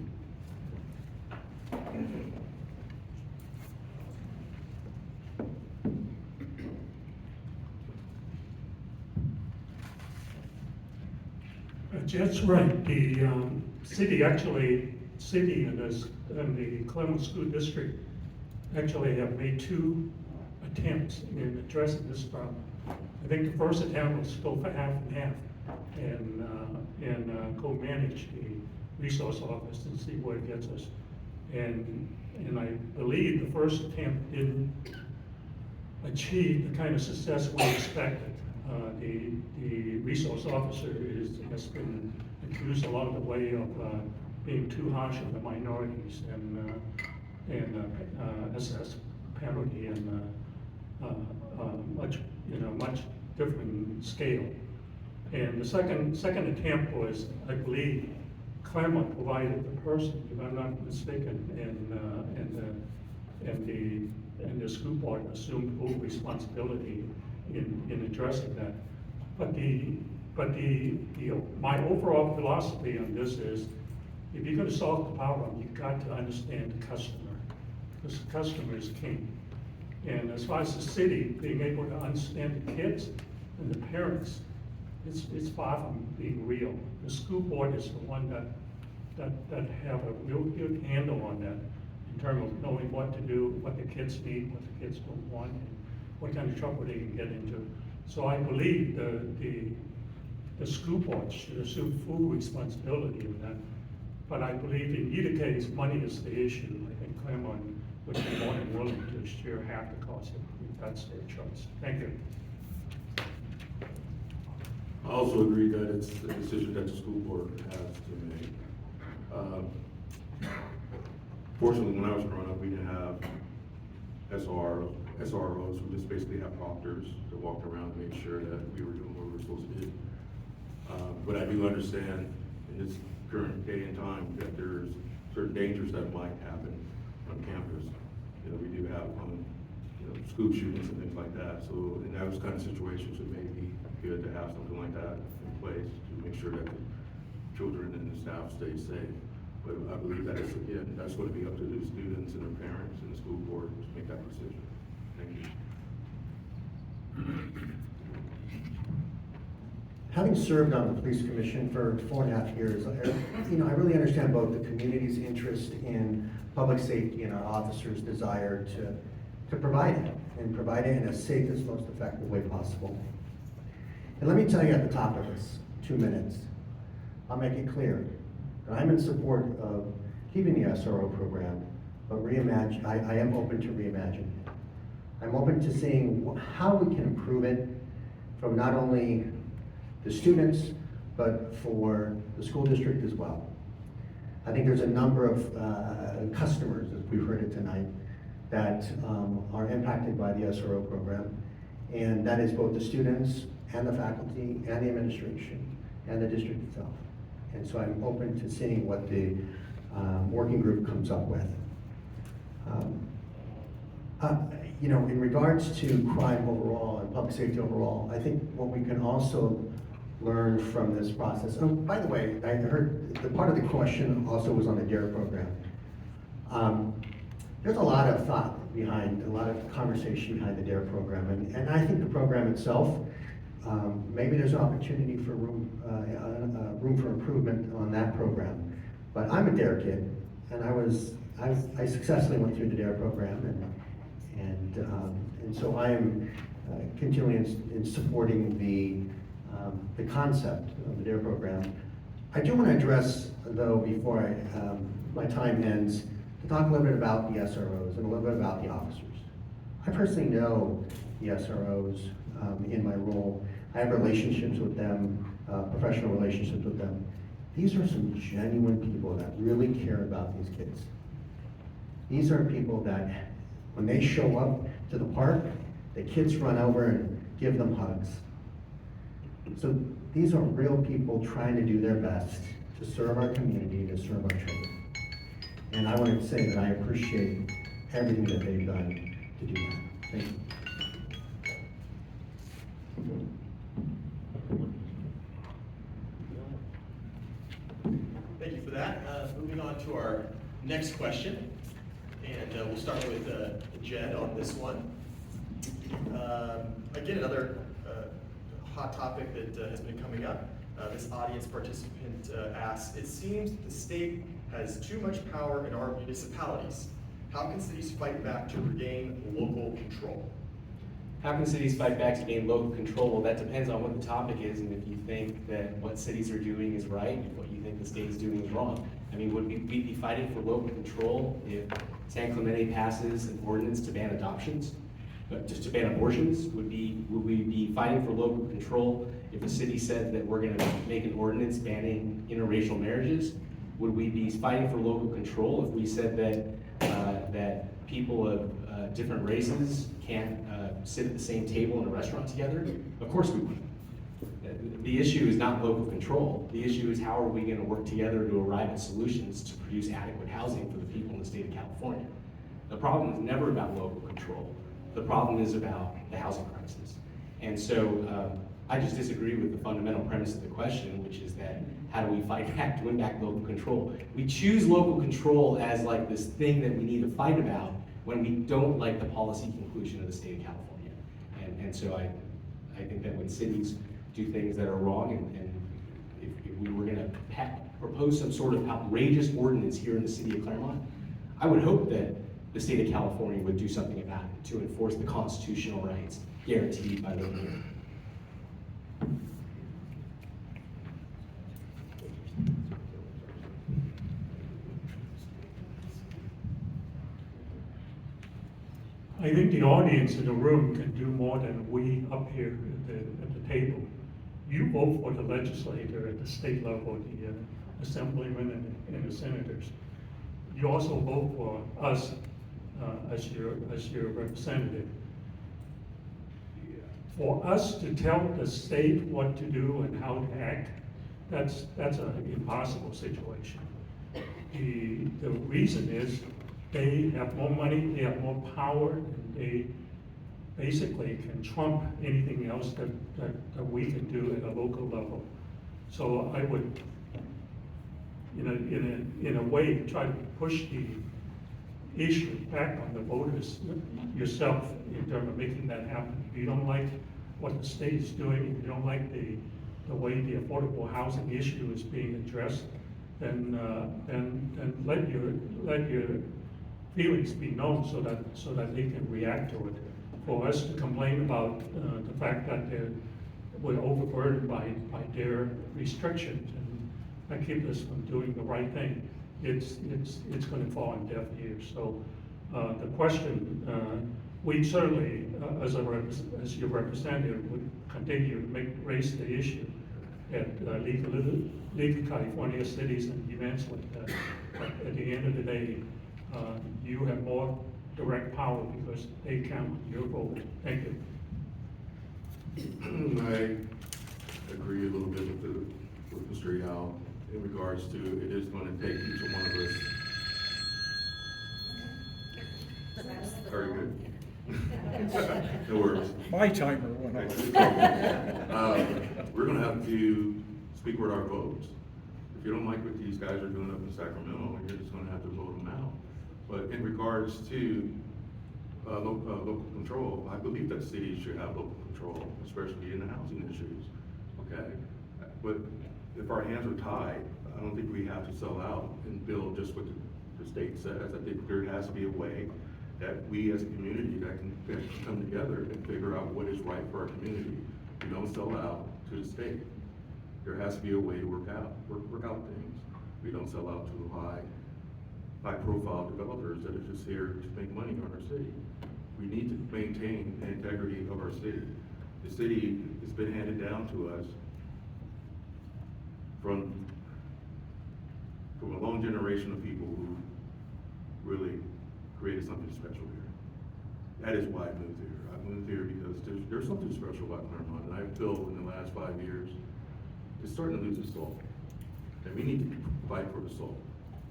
That's right. The city and the Claremont School District actually have made 2 attempts in addressing this problem. I think the first attempt was to go for half and half and co-manage the resource office and see where it gets us. And I believe the first attempt didn't achieve the kind of success we expected. The resource officer has been accused along the way of being too harsh on the minorities and assess penalty and much different scale. And the second attempt was, I believe, Claremont provided the person, if I'm not mistaken, and the school board assumed full responsibility in addressing that. But my overall philosophy on this is, if you're gonna solve the problem, you've got to understand the customer, because the customer is king. And as far as the city being able to understand the kids and the parents, it's far from being real. The school board is the one that have a real good handle on that, in terms of knowing what to do, what the kids need, what the kids don't want, and what kind of trouble they can get into. So I believe the school board should assume full responsibility of that. But I believe in either case, money is the issue. I think Claremont would be more than willing to share half the cost if that's their choice. Thank you. I also agree that it's a decision that the school board has to make. Fortunately, when I was growing up, we didn't have SROs, who just basically have proctors that walked around to make sure that we were doing what we were supposed to do. But I do understand in this current day and time that there's certain dangers that might happen on campus. You know, we do have school shootings and things like that. So in those kind of situations, it may be good to have something like that in place to make sure that the children and the staff stay safe. But I believe that it's, again, that's going to be up to the students and their parents and the school board to make that decision. Thank you. Having served on the police commission for 4.5 years, I really understand both the community's interest in public safety and our officers' desire to provide it, and provide it in the safest, most effective way possible. And let me tell you at the top of this, 2 minutes, I'll make it clear that I'm in support of keeping the SRO program, but I am open to reimagine it. I'm open to seeing how we can improve it from not only the students, but for the school district as well. I think there's a number of customers, as we've heard it tonight, that are impacted by the SRO program, and that is both the students and the faculty and the administration and the district itself. And so I'm open to seeing what the working group comes up with. In regards to crime overall and public safety overall, I think what we can also learn from this process. Oh, by the way, I heard the part of the question also was on the DARE program. There's a lot of thought behind, a lot of conversation behind the DARE program, and I think the program itself, maybe there's an opportunity for room for improvement on that program. But I'm a DARE kid, and I successfully went through the DARE program, and so I am continually in supporting the concept of the DARE program. I do want to address, though, before my time ends, to talk a little bit about the SROs and a little bit about the officers. I personally know the SROs in my role. I have relationships with them, professional relationships with them. These are some genuine people that really care about these kids. These are people that, when they show up to the park, the kids run over and give them hugs. So these are real people trying to do their best to serve our community, to serve our children. And I want to say that I appreciate everything that they've done to do that. Thank you. Thank you for that. Moving on to our next question, and we'll start with Jed on this one. Again, another hot topic that has been coming up. This audience participant asks, it seems that the state has too much power in our municipalities. How can cities fight back to regain local control? How can cities fight back to gain local control? Well, that depends on what the topic is, and if you think that what cities are doing is right, and what you think the state is doing is wrong. I mean, would we be fighting for local control if San Clemente passes an ordinance to ban adoptions? Just to ban abortions? Would we be fighting for local control if the city said that we're gonna make an ordinance banning interracial marriages? Would we be fighting for local control if we said that people of different races can't sit at the same table in a restaurant together? Of course we would. The issue is not local control. The issue is how are we gonna work together to arrive at solutions to produce adequate housing for the people in the state of California. The problem is never about local control. The problem is about the housing crisis. And so I just disagree with the fundamental premise of the question, which is that how do we fight back to win back local control? We choose local control as like this thing that we need to fight about when we don't like the policy conclusion of the state of California. And so I think that when cities do things that are wrong, and if we were gonna propose some sort of outrageous ordinance here in the city of Claremont, I would hope that the state of California would do something about it to enforce the constitutional rights guaranteed by living here. I think the audience in the room can do more than we up here at the table. You vote for the legislator at the state level, the assemblymen and the senators. You also vote for us as your representative. For us to tell the state what to do and how to act, that's an impossible situation. The reason is they have more money, they have more power, and they basically can trump anything else that we can do at a local level. So I would, in a way, try to push the issue back on the voters yourself in terms of making that happen. If you don't like what the state is doing, if you don't like the way the affordable housing issue is being addressed, then let your feelings be known so that they can react to it. For us to complain about the fact that we're overburdened by their restrictions and that keep us from doing the right thing, it's going to fall on deaf ears. So the question, we certainly, as your representative, would continue to raise the issue at League of California Cities and events like that. But at the end of the day, you have more direct power because they count your vote. Thank you. I agree a little bit with Mr. Yao in regards to it is going to take each one of us. Very good. No worries. My timer went off. We're going to have to speak with our votes. If you don't like what these guys are doing up in Sacramento, you're just going to have to vote them out. But in regards to local control, I believe that cities should have local control, especially in the housing issues, okay? But if our hands are tied, I don't think we have to sell out and build just what the state says. I think there has to be a way that we as a community that can come together and figure out what is right for our community. We don't sell out to the state. There has to be a way to work out things. We don't sell out to high-profile developers that are just here to make money on our city. We need to maintain the integrity of our city. The city has been handed down to us from a long generation of people who really created something special here. That is why I moved here. I moved here because there's something special about Claremont, and I've built in the last 5 years. It's starting to lose its soul, and we need to fight for the soul.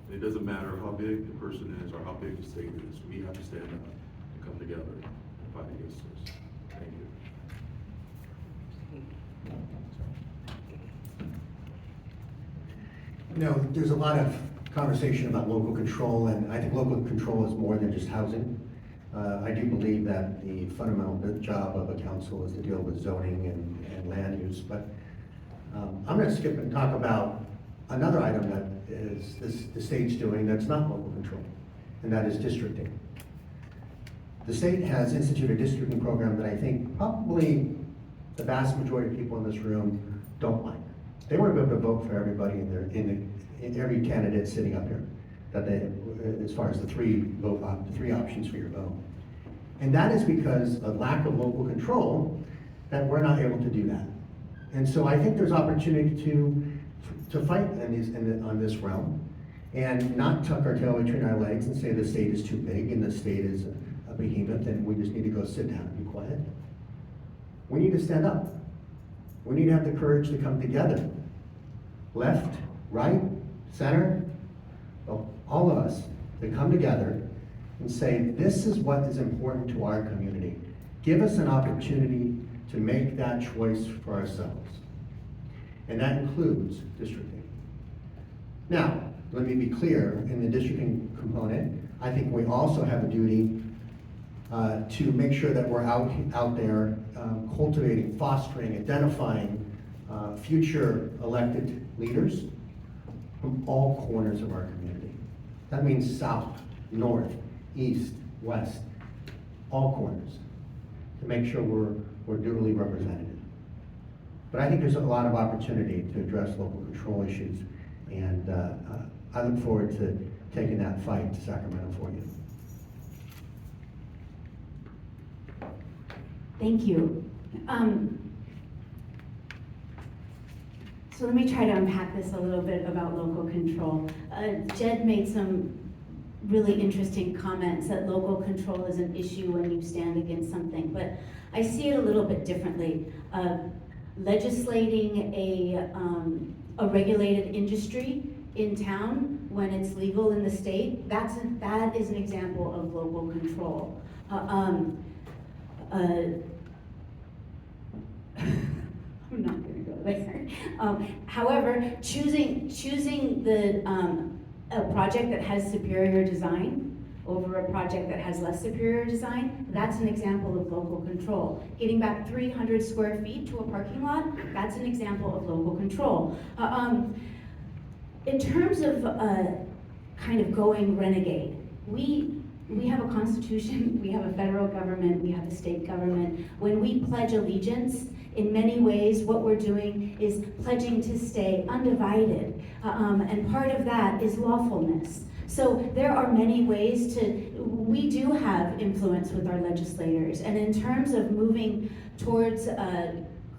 And it doesn't matter how big the person is or how big the state is. We have to stand up and come together and fight against this. Thank you. There's a lot of conversation about local control, and I think local control is more than just housing. I do believe that the fundamental job of a council is to deal with zoning and land use, but I'm going to skip and talk about another item that is the state's doing that's not local control, and that is districting. The state has instituted a districting program that I think probably the vast majority of people in this room don't like. They want to be able to vote for everybody in every candidate sitting up here, that they, as far as the three options for your vote. And that is because of lack of local control that we're not able to do that. And so I think there's opportunity to fight on this realm and not tuck our tail between our legs and say the state is too big and the state is a behemoth and we just need to go sit down and be quiet. We need to stand up. We need to have the courage to come together. Left, right, center, all of us, to come together and say, this is what is important to our community. Give us an opportunity to make that choice for ourselves. And that includes districting. Now, let me be clear, in the districting component, I think we also have a duty to make sure that we're out there cultivating, fostering, identifying future elected leaders from all corners of our community. That means south, north, east, west, all corners, to make sure we're duly represented. But I think there's a lot of opportunity to address local control issues, and I look forward to taking that fight to Sacramento for you. Thank you. So let me try to unpack this a little bit about local control. Jed made some really interesting comments that local control is an issue when you stand against something, but I see it a little bit differently. Legislating a regulated industry in town when it's legal in the state, that is an example of local control. I'm not gonna go there. However, choosing a project that has superior design over a project that has less superior design, that's an example of local control. Getting back 300 square feet to a parking lot, that's an example of local control. In terms of kind of going renegade, we have a constitution, we have a federal government, we have a state government. When we pledge allegiance, in many ways, what we're doing is pledging to stay undivided. And part of that is lawfulness. So there are many ways we do have influence with our legislators. And in terms of moving towards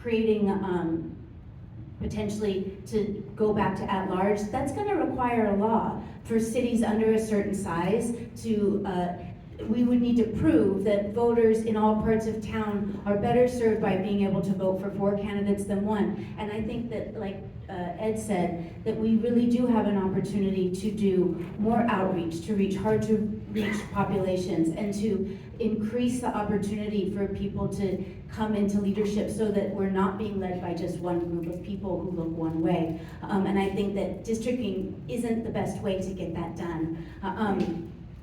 creating potentially to go back to at-large, that's gonna require a law for cities under a certain size to, we would need to prove that voters in all parts of town are better served by being able to vote for 4 candidates than 1. And I think that, like Ed said, that we really do have an opportunity to do more outreach, to reach hard to reach populations, and to increase the opportunity for people to come into leadership so that we're not being led by just one group of people who look one way. And I think that districting isn't the best way to get that done.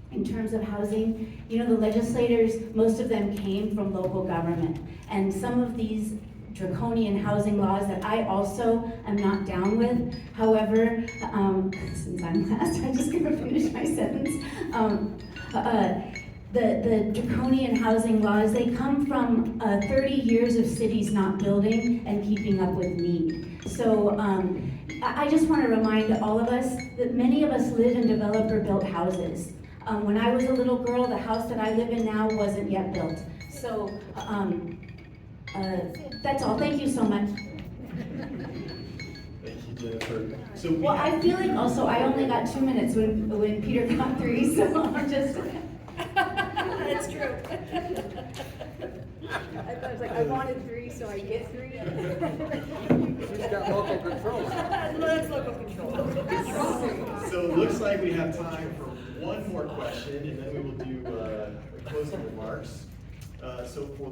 In terms of housing, you know, the legislators, most of them came from local government. And some of these draconian housing laws that I also am not down with. However, since I'm last, I'm just gonna finish my sentence. The draconian housing laws, they come from 30 years of cities not building and keeping up with need. So I just wanna remind all of us that many of us live in developer-built houses. When I was a little girl, the house that I live in now wasn't yet built. So that's all. Thank you so much. Thank you, Jennifer. So Well, I feel like also I only got 2 minutes when Peter got 3, so I'm just. That's true. I was like, I wanted 3, so I get 3. She's got local control. That's local control. So it looks like we have time for one more question, and then we will do closing remarks. So for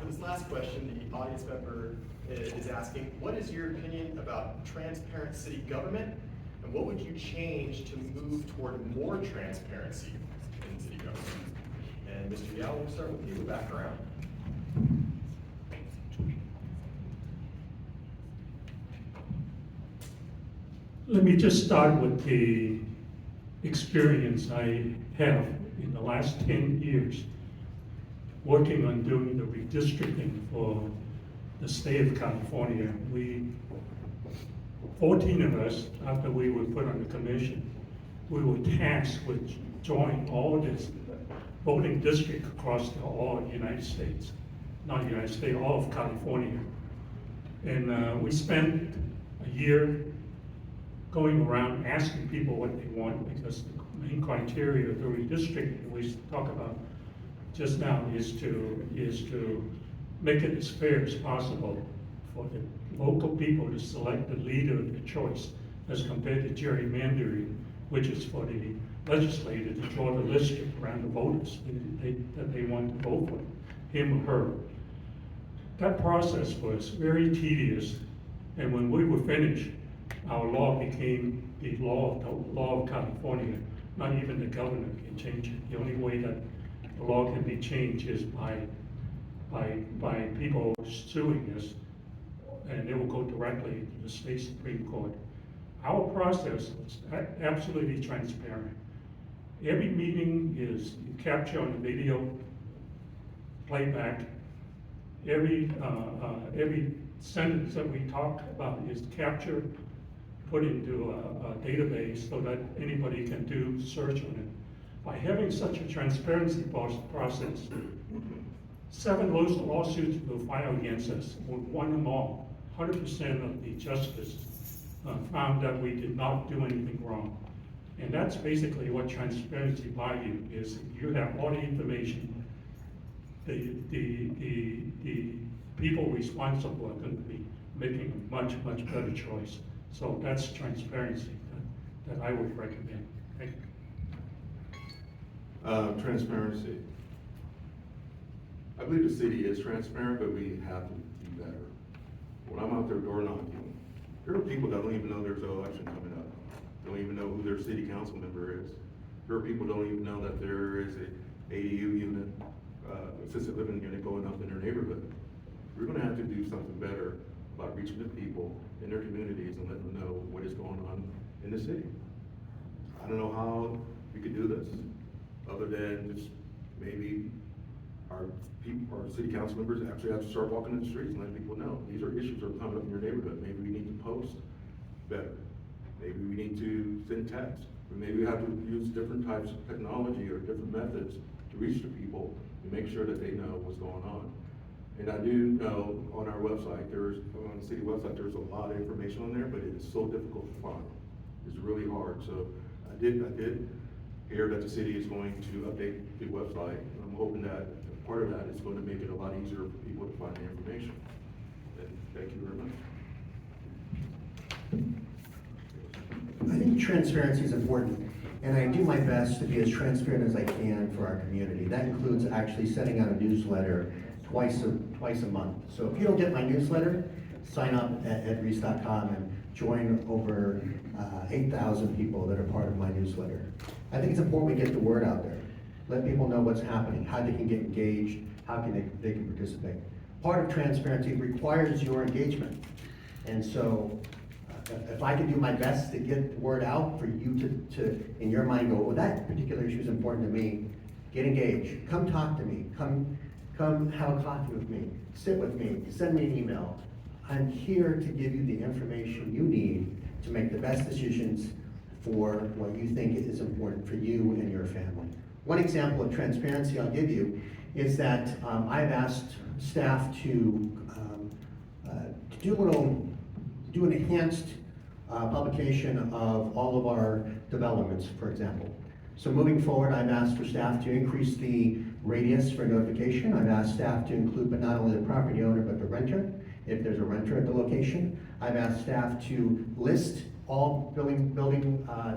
this last question, the audience member is asking, what is your opinion about transparent city government, and what would you change to move toward more transparency in city government? And Mr. Yao, we'll start with you, back around. Let me just start with the experience I have in the last 10 years working on doing the redistricting for the state of California. 14 of us, after we were put on the commission, we were tasked with joining all this voting district across all United States, not United States, all of California. And we spent a year going around asking people what they want, because the main criteria of the redistricting we talk about just now is to make it as fair as possible for the local people to select the leader of their choice, as compared to gerrymandering, which is for the legislator to draw the list around the voters that they want to vote for him or her. That process was very tedious, and when we were finished, our law became the law of California. Not even the governor can change it. The only way that the law can be changed is by people suing us, and they will go directly to the state Supreme Court. Our process was absolutely transparent. Every meeting is captured on the video, playback. Every sentence that we talk about is captured, put into a database so that anybody can do search on it. By having such a transparency process, 7 lawsuits were filed against us. We won them all. 100% of the justice found that we did not do anything wrong. And that's basically what transparency value is. You have all the information. The people responsible are going to be making a much, much better choice. So that's transparency that I would recommend. Thank you. Transparency. I believe the city is transparent, but we have to be better. When I'm out there door knocking, there are people that don't even know there's an election coming up. Don't even know who their city council member is. There are people don't even know that there is a ADU unit, assisted living unit going up in their neighborhood. We're gonna have to do something better about reaching the people in their communities and letting them know what is going on in the city. I don't know how we could do this, other than just maybe our city council members actually have to start walking in the streets and letting people know, these are issues that are coming up in your neighborhood. Maybe we need to post better. Maybe we need to send text. Or maybe we have to use different types of technology or different methods to reach the people to make sure that they know what's going on. And I do know on our website, on the city website, there's a lot of information on there, but it is so difficult to find. It's really hard. So I did hear that the city is going to update the website. I'm hoping that part of that is going to make it a lot easier for people to find the information. And thank you very much. I think transparency is important, and I do my best to be as transparent as I can for our community. That includes actually sending out a newsletter twice a month. So if you don't get my newsletter, sign up at reese.com and join over 8,000 people that are part of my newsletter. I think it's important we get the word out there. Let people know what's happening, how they can get engaged, how can they can participate. Part of transparency requires your engagement. And so if I can do my best to get the word out for you to in your mind go, well, that particular issue is important to me, get engaged, come talk to me, come have a coffee with me, sit with me, send me an email. I'm here to give you the information you need to make the best decisions for what you think is important for you and your family. One example of transparency I'll give you is that I've asked staff to do an enhanced publication of all of our developments, for example. So moving forward, I've asked for staff to increase the radius for notification. I've asked staff to include, but not only the property owner, but the renter, if there's a renter at the location. I've asked staff to list all building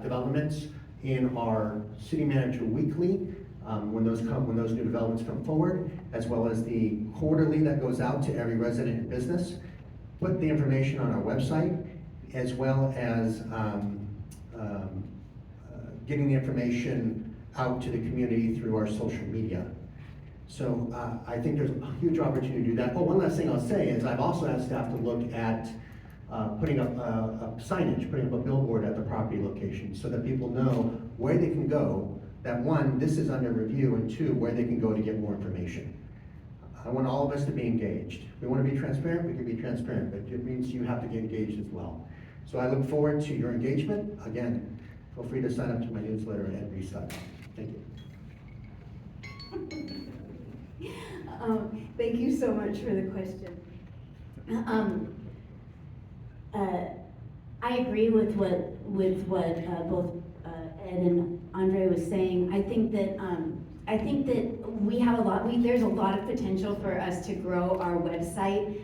developments in our city manager weekly when those new developments come forward, as well as the quarterly that goes out to every resident and business. Put the information on our website, as well as getting the information out to the community through our social media. So I think there's a huge opportunity to do that. Oh, one last thing I'll say is I've also asked staff to look at putting up signage, putting up a billboard at the property location so that people know where they can go, that one, this is under review, and two, where they can go to get more information. I want all of us to be engaged. If we want to be transparent, we can be transparent, but it means you have to get engaged as well. So I look forward to your engagement. Again, feel free to sign up to my newsletter at reese.com. Thank you. Thank you so much for the question. I agree with what both Ed and Andre was saying. I think that I think that we have there's a lot of potential for us to grow our website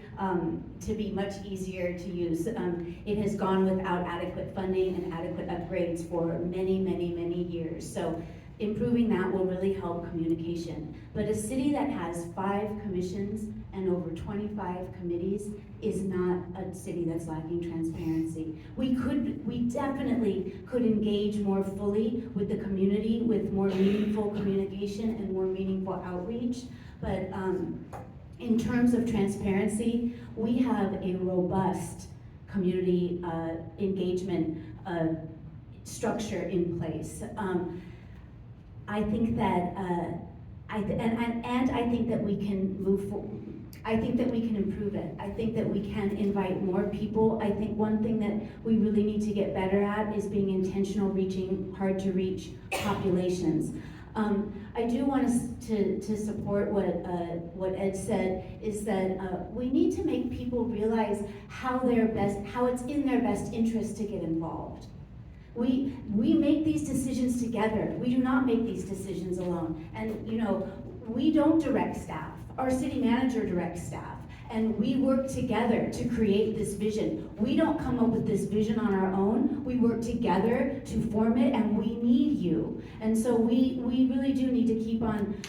to be much easier to use. It has gone without adequate funding and adequate upgrades for many, many, many years. So improving that will really help communication. But a city that has 5 commissions and over 25 committees is not a city that's lacking transparency. We definitely could engage more fully with the community with more meaningful communication and more meaningful outreach. But in terms of transparency, we have a robust community engagement structure in place. I think that, I think that we can move forward. I think that we can improve it. I think that we can invite more people. I think one thing that we really need to get better at is being intentional, reaching hard to reach populations. I do want us to support what Ed said, is that we need to make people realize how it's in their best interest to get involved. We make these decisions together. We do not make these decisions alone. And we don't direct staff. Our city manager directs staff. And we work together to create this vision. We don't come up with this vision on our own. We work together to form it, and we need you. And so we really do need to keep on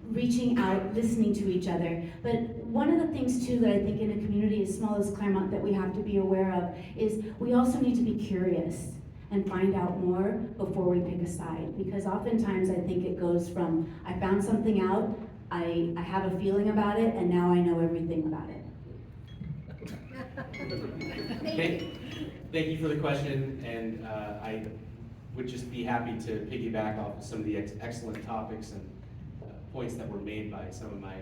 reaching out, listening to each other. But one of the things too that I think in a community as small as Claremont that we have to be aware of is we also need to be curious and find out more before we pick a side. Because oftentimes I think it goes from, I found something out, I have a feeling about it, and now I know everything about it. Thank you for the question, and I would just be happy to piggyback off of some of the excellent topics and points that were made by some of my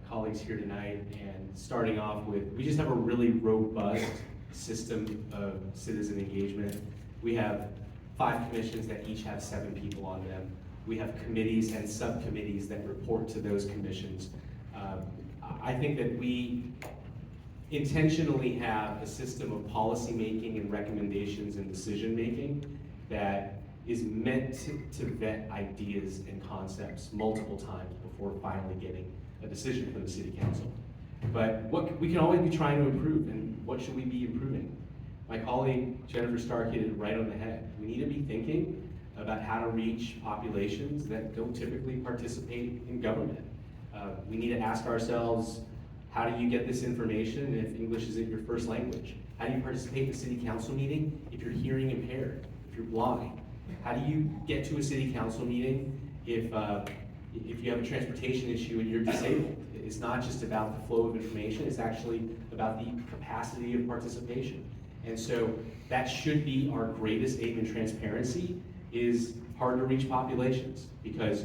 colleagues here tonight. And starting off with, we just have a really robust system of citizen engagement. We have 5 commissions that each have 7 people on them. We have committees and subcommittees that report to those commissions. I think that we intentionally have a system of policy making and recommendations and decision making that is meant to vet ideas and concepts multiple times before finally getting a decision from the city council. But we can always be trying to improve, and what should we be improving? My colleague Jennifer Stark hit it right on the head. We need to be thinking about how to reach populations that don't typically participate in government. We need to ask ourselves, how do you get this information if English isn't your first language? How do you participate in a city council meeting if you're hearing impaired, if you're blind? How do you get to a city council meeting if you have a transportation issue and you're disabled? It's not just about the flow of information, it's actually about the capacity of participation. And so that should be our greatest aim in transparency, is hard to reach populations, because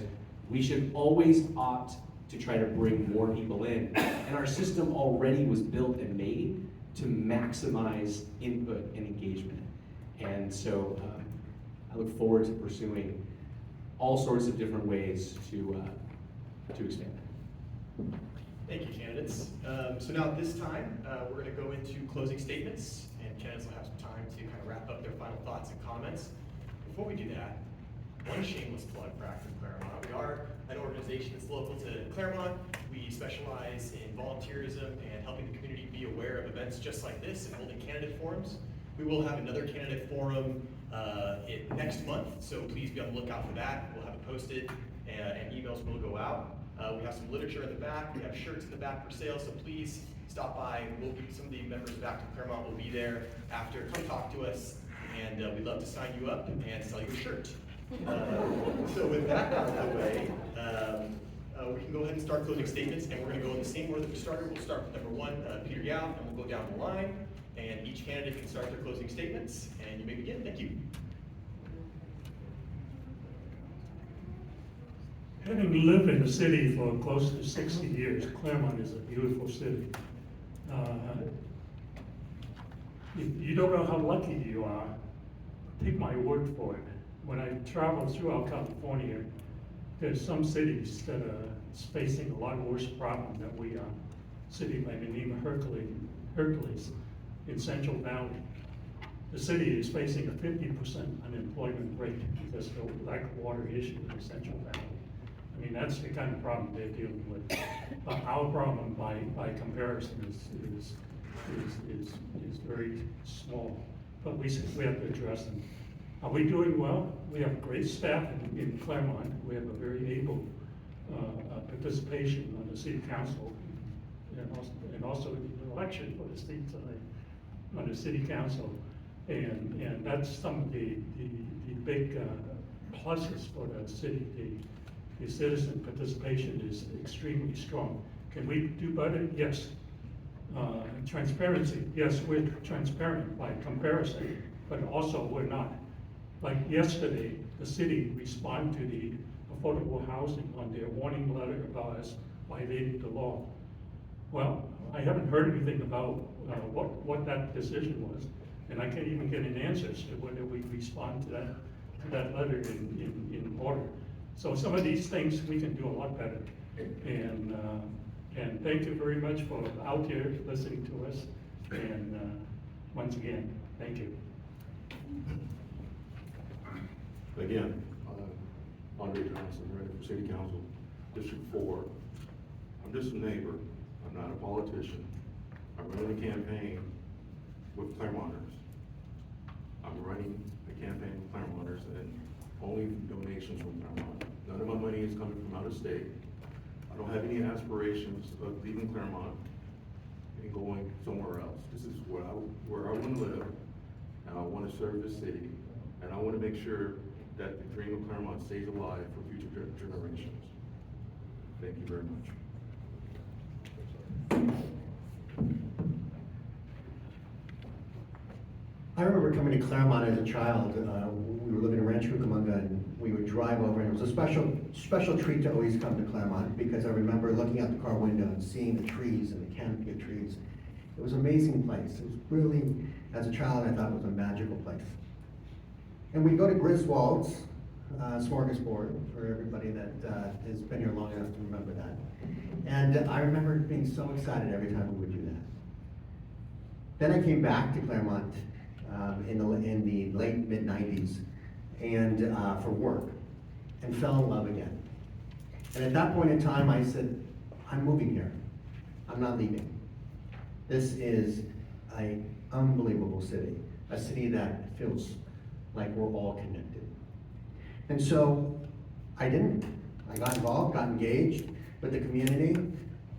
we should always opt to try to bring more people in. And our system already was built and made to maximize input and engagement. And so I look forward to pursuing all sorts of different ways to expand that. Thank you, candidates. So now at this time, we're going to go into closing statements, and candidates will have some time to kind of wrap up their final thoughts and comments. Before we do that, one shameless plug for Active Claremont. We are an organization that's local to Claremont. We specialize in volunteerism and helping the community be aware of events just like this and holding candidate forums. We will have another candidate forum next month, so please be on the lookout for that. We'll have it posted, and emails will go out. We have some literature in the back. We have shirts in the back for sale, so please stop by. Some of the members of Active Claremont will be there after. Come talk to us, and we'd love to sign you up and sell you a shirt. So with that out of the way, we can go ahead and start closing statements, and we're going to go in the same order that we started. We'll start with number 1, Peter Yao, and we'll go down the line, and each candidate can start their closing statements, and you may begin. Thank you. Having lived in the city for close to 60 years, Claremont is a beautiful city. You don't know how lucky you are. Take my word for it. When I travel throughout California, there's some cities that are facing a lot worse problem than we are. City by the name of Hercules in Central Valley. The city is facing a 50% unemployment rate because of the lack of water issue in Central Valley. I mean, that's the kind of problem they're dealing with. Our problem by comparison is very small, but we have to address them. Are we doing well? We have great staff in Claremont. We have a very able participation on the city council and also the election for the seat on the city council. And that's some of the big pluses for the city. The citizen participation is extremely strong. Can we do better? Yes. Transparency, yes, we're transparent by comparison, but also we're not. Like yesterday, the city responded to the affordable housing on their warning letter about us violating the law. Well, I haven't heard anything about what that decision was, and I can't even get an answer as to whether we respond to that letter in order. So some of these things we can do a lot better. And thank you very much for out here listening to us. And once again, thank you. Again, Andre Johnson, running for City Council, District 4. I'm just a neighbor. I'm not a politician. I'm running a campaign with Claremonters. I'm running a campaign with Claremonters and only donations from Claremont. None of my money is coming from out of state. I don't have any aspirations of leaving Claremont and going somewhere else. This is where I want to live, and I want to serve the city, and I want to make sure that the dream of Claremont stays alive for future generations. Thank you very much. I remember coming to Claremont as a child. We were living in Rancho Cucamonga, and we would drive over, and it was a special treat to always come to Claremont, because I remember looking out the car window and seeing the trees and the canopy of trees. It was an amazing place. It was really, as a child, I thought it was a magical place. And we'd go to Griswold's smorgasbord, for everybody that has been here long enough to remember that. And I remember being so excited every time we would do that. Then I came back to Claremont in the late mid-90s and for work, and fell in love again. And at that point in time, I said, I'm moving here. I'm not leaving. This is an unbelievable city, a city that feels like we're all connected. And so I didn't. I got involved, got engaged with the community,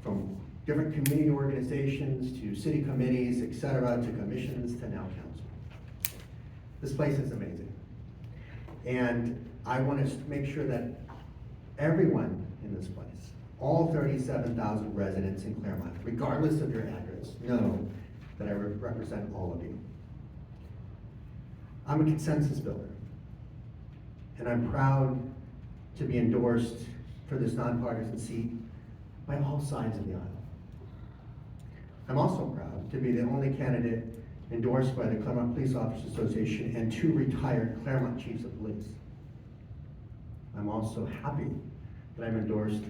from different community organizations to city committees, etc., to commissions, to now council. This place is amazing. And I want to make sure that everyone in this place, all 37,000 residents in Claremont, regardless of your address, know that I represent all of you. I'm a consensus builder, and I'm proud to be endorsed for this nonpartisan seat by all sides of the aisle. I'm also proud to be the only candidate endorsed by the Claremont Police Officers Association and 2 retired Claremont Chiefs of Police. I'm also happy that I'm endorsed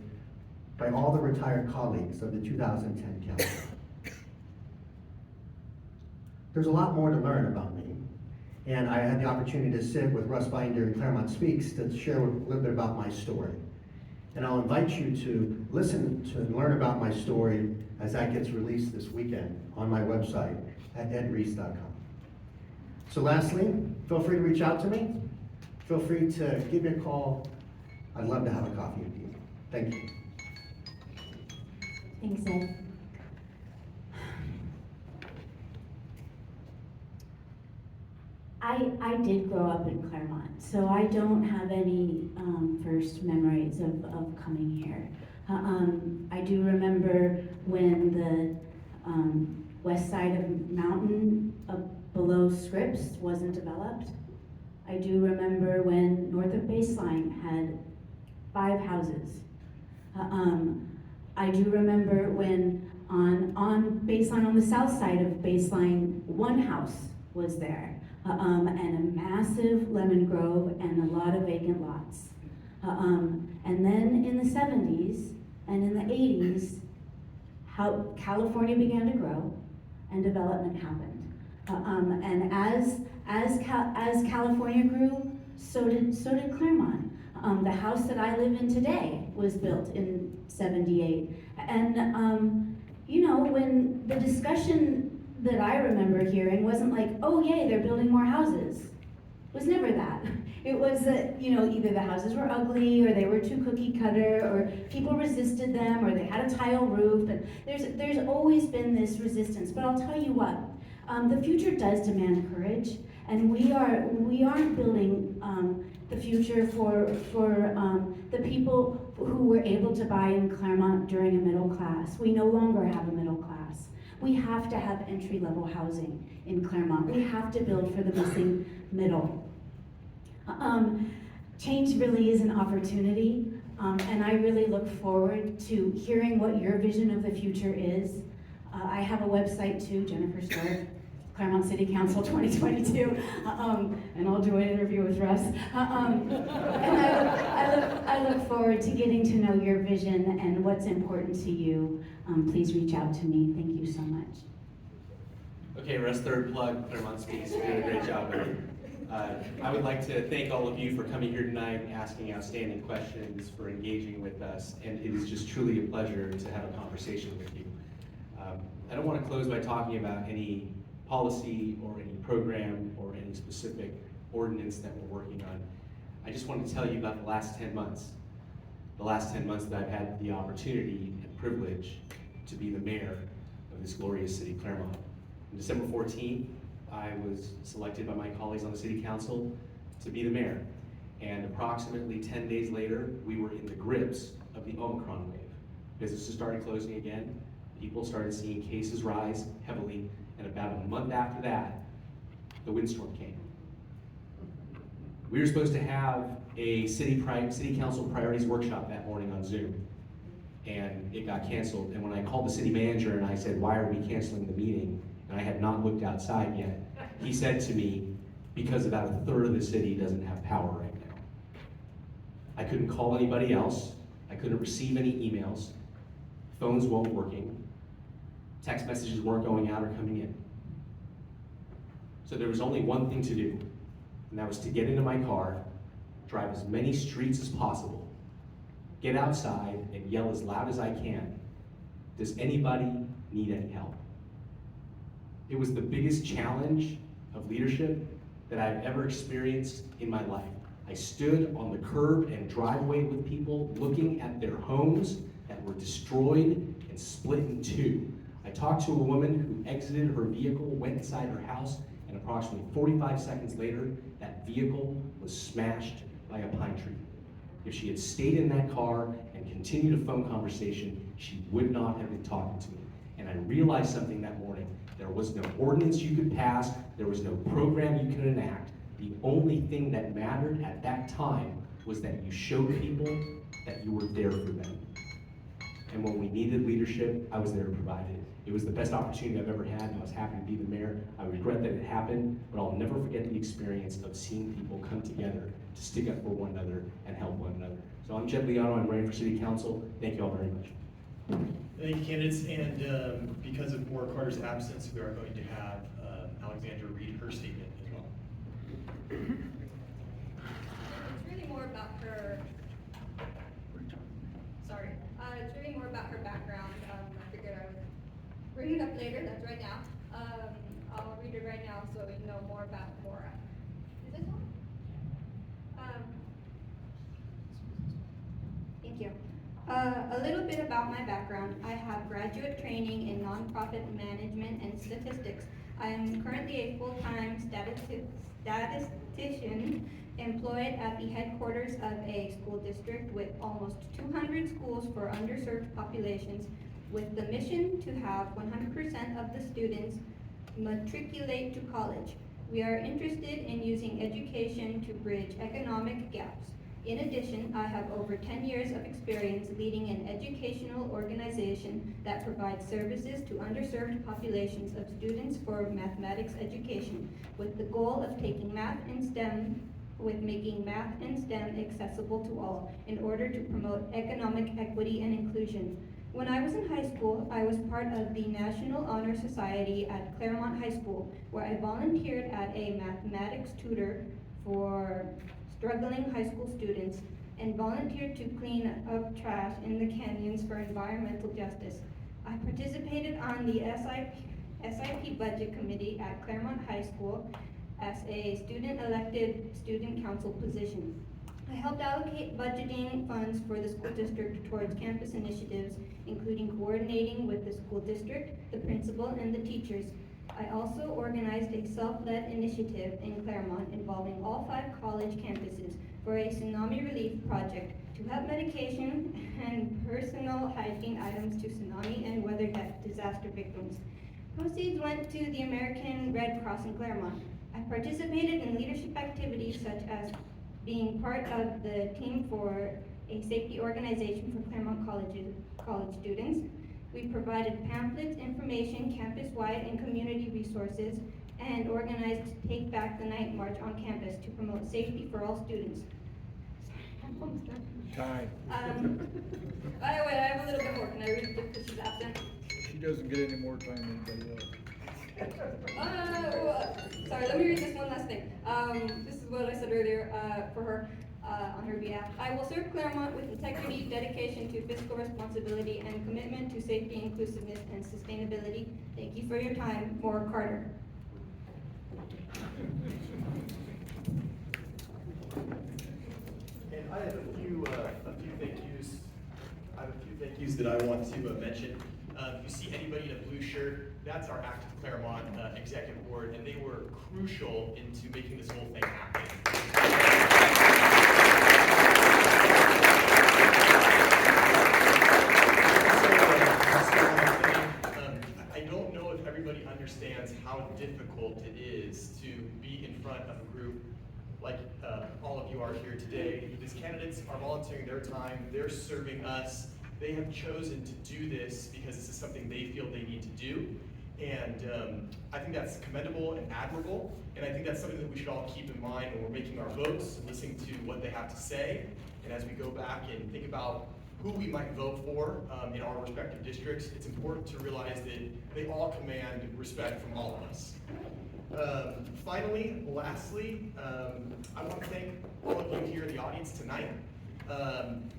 by all the retired colleagues of the 2010 council. There's a lot more to learn about me, and I had the opportunity to sit with Russ Binder and Claremont Speaks to share a little bit about my story. And I'll invite you to listen to and learn about my story as that gets released this weekend on my website at edreese.com. So lastly, feel free to reach out to me. Feel free to give me a call. I'd love to have a coffee with you. Thank you. Thanks, Ed. I did grow up in Claremont, so I don't have any first memories of coming here. I do remember when the west side of Mountain below Scripps wasn't developed. I do remember when north of Baseline had 5 houses. I do remember when on Baseline, on the south side of Baseline, 1 house was there. And a massive lemon grove and a lot of vacant lots. And then in the 70s and in the 80s, how California began to grow and development happened. And as California grew, so did Claremont. The house that I live in today was built in 78. And, you know, when the discussion that I remember hearing wasn't like, oh yay, they're building more houses. It was never that. It was that, you know, either the houses were ugly or they were too cookie cutter or people resisted them or they had a tile roof. And there's always been this resistance. But I'll tell you what, the future does demand courage, and we aren't building the future for the people who were able to buy in Claremont during a middle class. We no longer have a middle class. We have to have entry-level housing in Claremont. We have to build for the missing middle. Change really is an opportunity, and I really look forward to hearing what your vision of the future is. I have a website too, Jennifer Stark, Claremont City Council 2022, and I'll do an interview with Russ. And I look forward to getting to know your vision and what's important to you. Please reach out to me. Thank you so much. Okay, Russ, third plug, Claremont Speaks. You're doing a great job, buddy. I would like to thank all of you for coming here tonight, asking outstanding questions, for engaging with us, and it is just truly a pleasure to have a conversation with you. I don't want to close by talking about any policy or any program or any specific ordinance that we're working on. I just want to tell you about the last 10 months. The last 10 months that I've had the opportunity and privilege to be the mayor of this glorious city, Claremont. On December 14th, I was selected by my colleagues on the city council to be the mayor. And approximately 10 days later, we were in the grips of the Omicron wave. Businesses started closing again. People started seeing cases rise heavily. And about a month after that, the windstorm came. We were supposed to have a city council priorities workshop that morning on Zoom. And it got canceled. And when I called the city manager and I said, why are we canceling the meeting? And I had not looked outside yet. He said to me, because about a third of the city doesn't have power right now. I couldn't call anybody else. I couldn't receive any emails. Phones weren't working. Text messages weren't going out or coming in. So there was only one thing to do, and that was to get into my car, drive as many streets as possible, get outside and yell as loud as I can, does anybody need any help? It was the biggest challenge of leadership that I've ever experienced in my life. I stood on the curb and driveway with people looking at their homes that were destroyed and split in two. I talked to a woman who exited her vehicle, went inside her house, and approximately 45 seconds later, that vehicle was smashed by a pine tree. If she had stayed in that car and continued a phone conversation, she would not have been talking to me. And I realized something that morning. There was no ordinance you could pass. There was no program you could enact. The only thing that mattered at that time was that you showed people that you were there for them. And when we needed leadership, I was there to provide it. It was the best opportunity I've ever had, and I was happy to be the mayor. I regret that it happened, but I'll never forget the experience of seeing people come together to stick up for one another and help one another. So I'm Jed Liano, I'm running for city council. Thank you all very much. Thank you, candidates, and because of Maura Carter's absence, we are going to have Alexandra read her statement as well. It's really more about her, it's really more about her background. I figured I would bring it up later, that's right now. I'll read it right now so we know more about Maura. Is this on? Thank you. A little bit about my background. I have graduate training in nonprofit management and statistics. I am currently a full-time statistician employed at the headquarters of a school district with almost 200 schools for underserved populations, with the mission to have 100% of the students matriculate to college. We are interested in using education to bridge economic gaps. In addition, I have over 10 years of experience leading an educational organization that provides services to underserved populations of students for mathematics education, with the goal of taking math and STEM, with making math and STEM accessible to all in order to promote economic equity and inclusion. When I was in high school, I was part of the National Honor Society at Claremont High School, where I volunteered as a mathematics tutor for struggling high school students. and volunteered to clean up trash in the canyons for environmental justice. I participated on the SIP budget committee at Claremont High School as a elected student council position. I helped allocate budgeting funds for the school district towards campus initiatives, including coordinating with the school district, the principal, and the teachers. I also organized a self-led initiative in Claremont involving all 5 college campuses for a tsunami relief project to help medication and personal hygiene items to tsunami and weather disaster victims. Proceeds went to the American Red Cross in Claremont. I participated in leadership activities such as being part of the team for a safety organization for Claremont college students. We provided pamphlets, information, campus-wide and community resources, and organized Take Back the Night March on campus to promote safety for all students. I'm almost done. Time. By the way, I have a little bit more. Can I read it because she's absent? She doesn't get any more time than anybody else. Sorry, let me read this one last thing. This is what I said earlier for her on her behalf. I will serve Claremont with integrity, dedication to fiscal responsibility, and commitment to safety, inclusiveness, and sustainability. Thank you for your time, Maura Carter. And I have a few thank yous. I have a few thank yous that I want to mention. If you see anybody in a blue shirt, that's our Active Claremont Executive Board, and they were crucial into making this whole thing happen. I don't know if everybody understands how difficult it is to be in front of a group like all of you are here today. These candidates are volunteering their time, they're serving us. They have chosen to do this because this is something they feel they need to do. And I think that's commendable and admirable. And I think that's something that we should all keep in mind when we're making our votes, listening to what they have to say. And as we go back and think about who we might vote for in our respective districts, it's important to realize that they all command respect from all of us. Lastly, I want to thank all of you here in the audience tonight.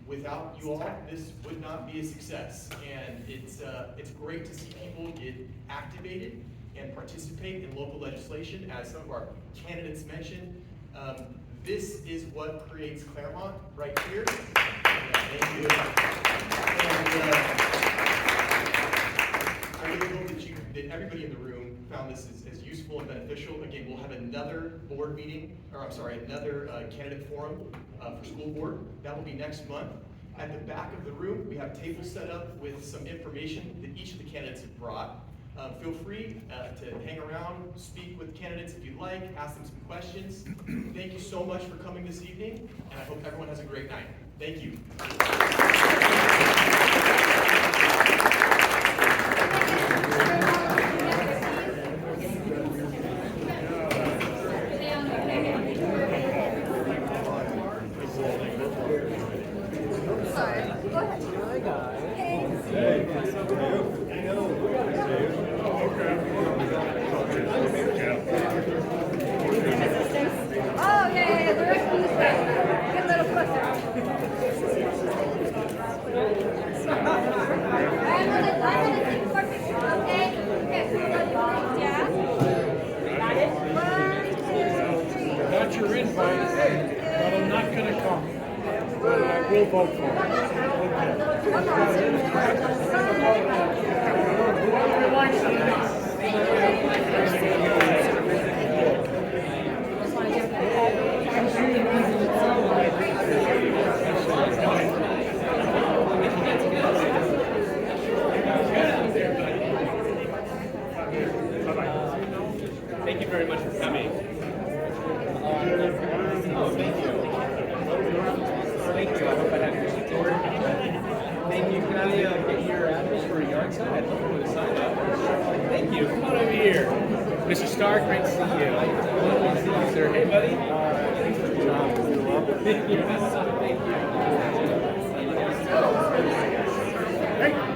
Without you all, this would not be a success. And it's great to see people get activated and participate in local legislation, as some of our candidates mentioned. This is what creates Claremont right here. Thank you. And I really hope that everybody in the room found this as useful and beneficial. Again, we'll have another board meeting, another candidate forum for school board. That will be next month. At the back of the room, we have tables set up with some information that each of the candidates have brought. Feel free to hang around, speak with candidates if you'd like, ask them some questions. Thank you so much for coming this evening, and I hope everyone has a great night. Thank you. Got your invite, but I'm not gonna come. But I will vote for Thank you very much for coming. Oh, thank you. Thank you. I hope I have your support. Thank you. Can I get your address for a yard sign? I'd love to put a sign up. Thank you. Come on over here. Mr. Stark, great to see you. Good to see you, sir. Hey, buddy. Thanks for the job. You're welcome. Thank you. Hey.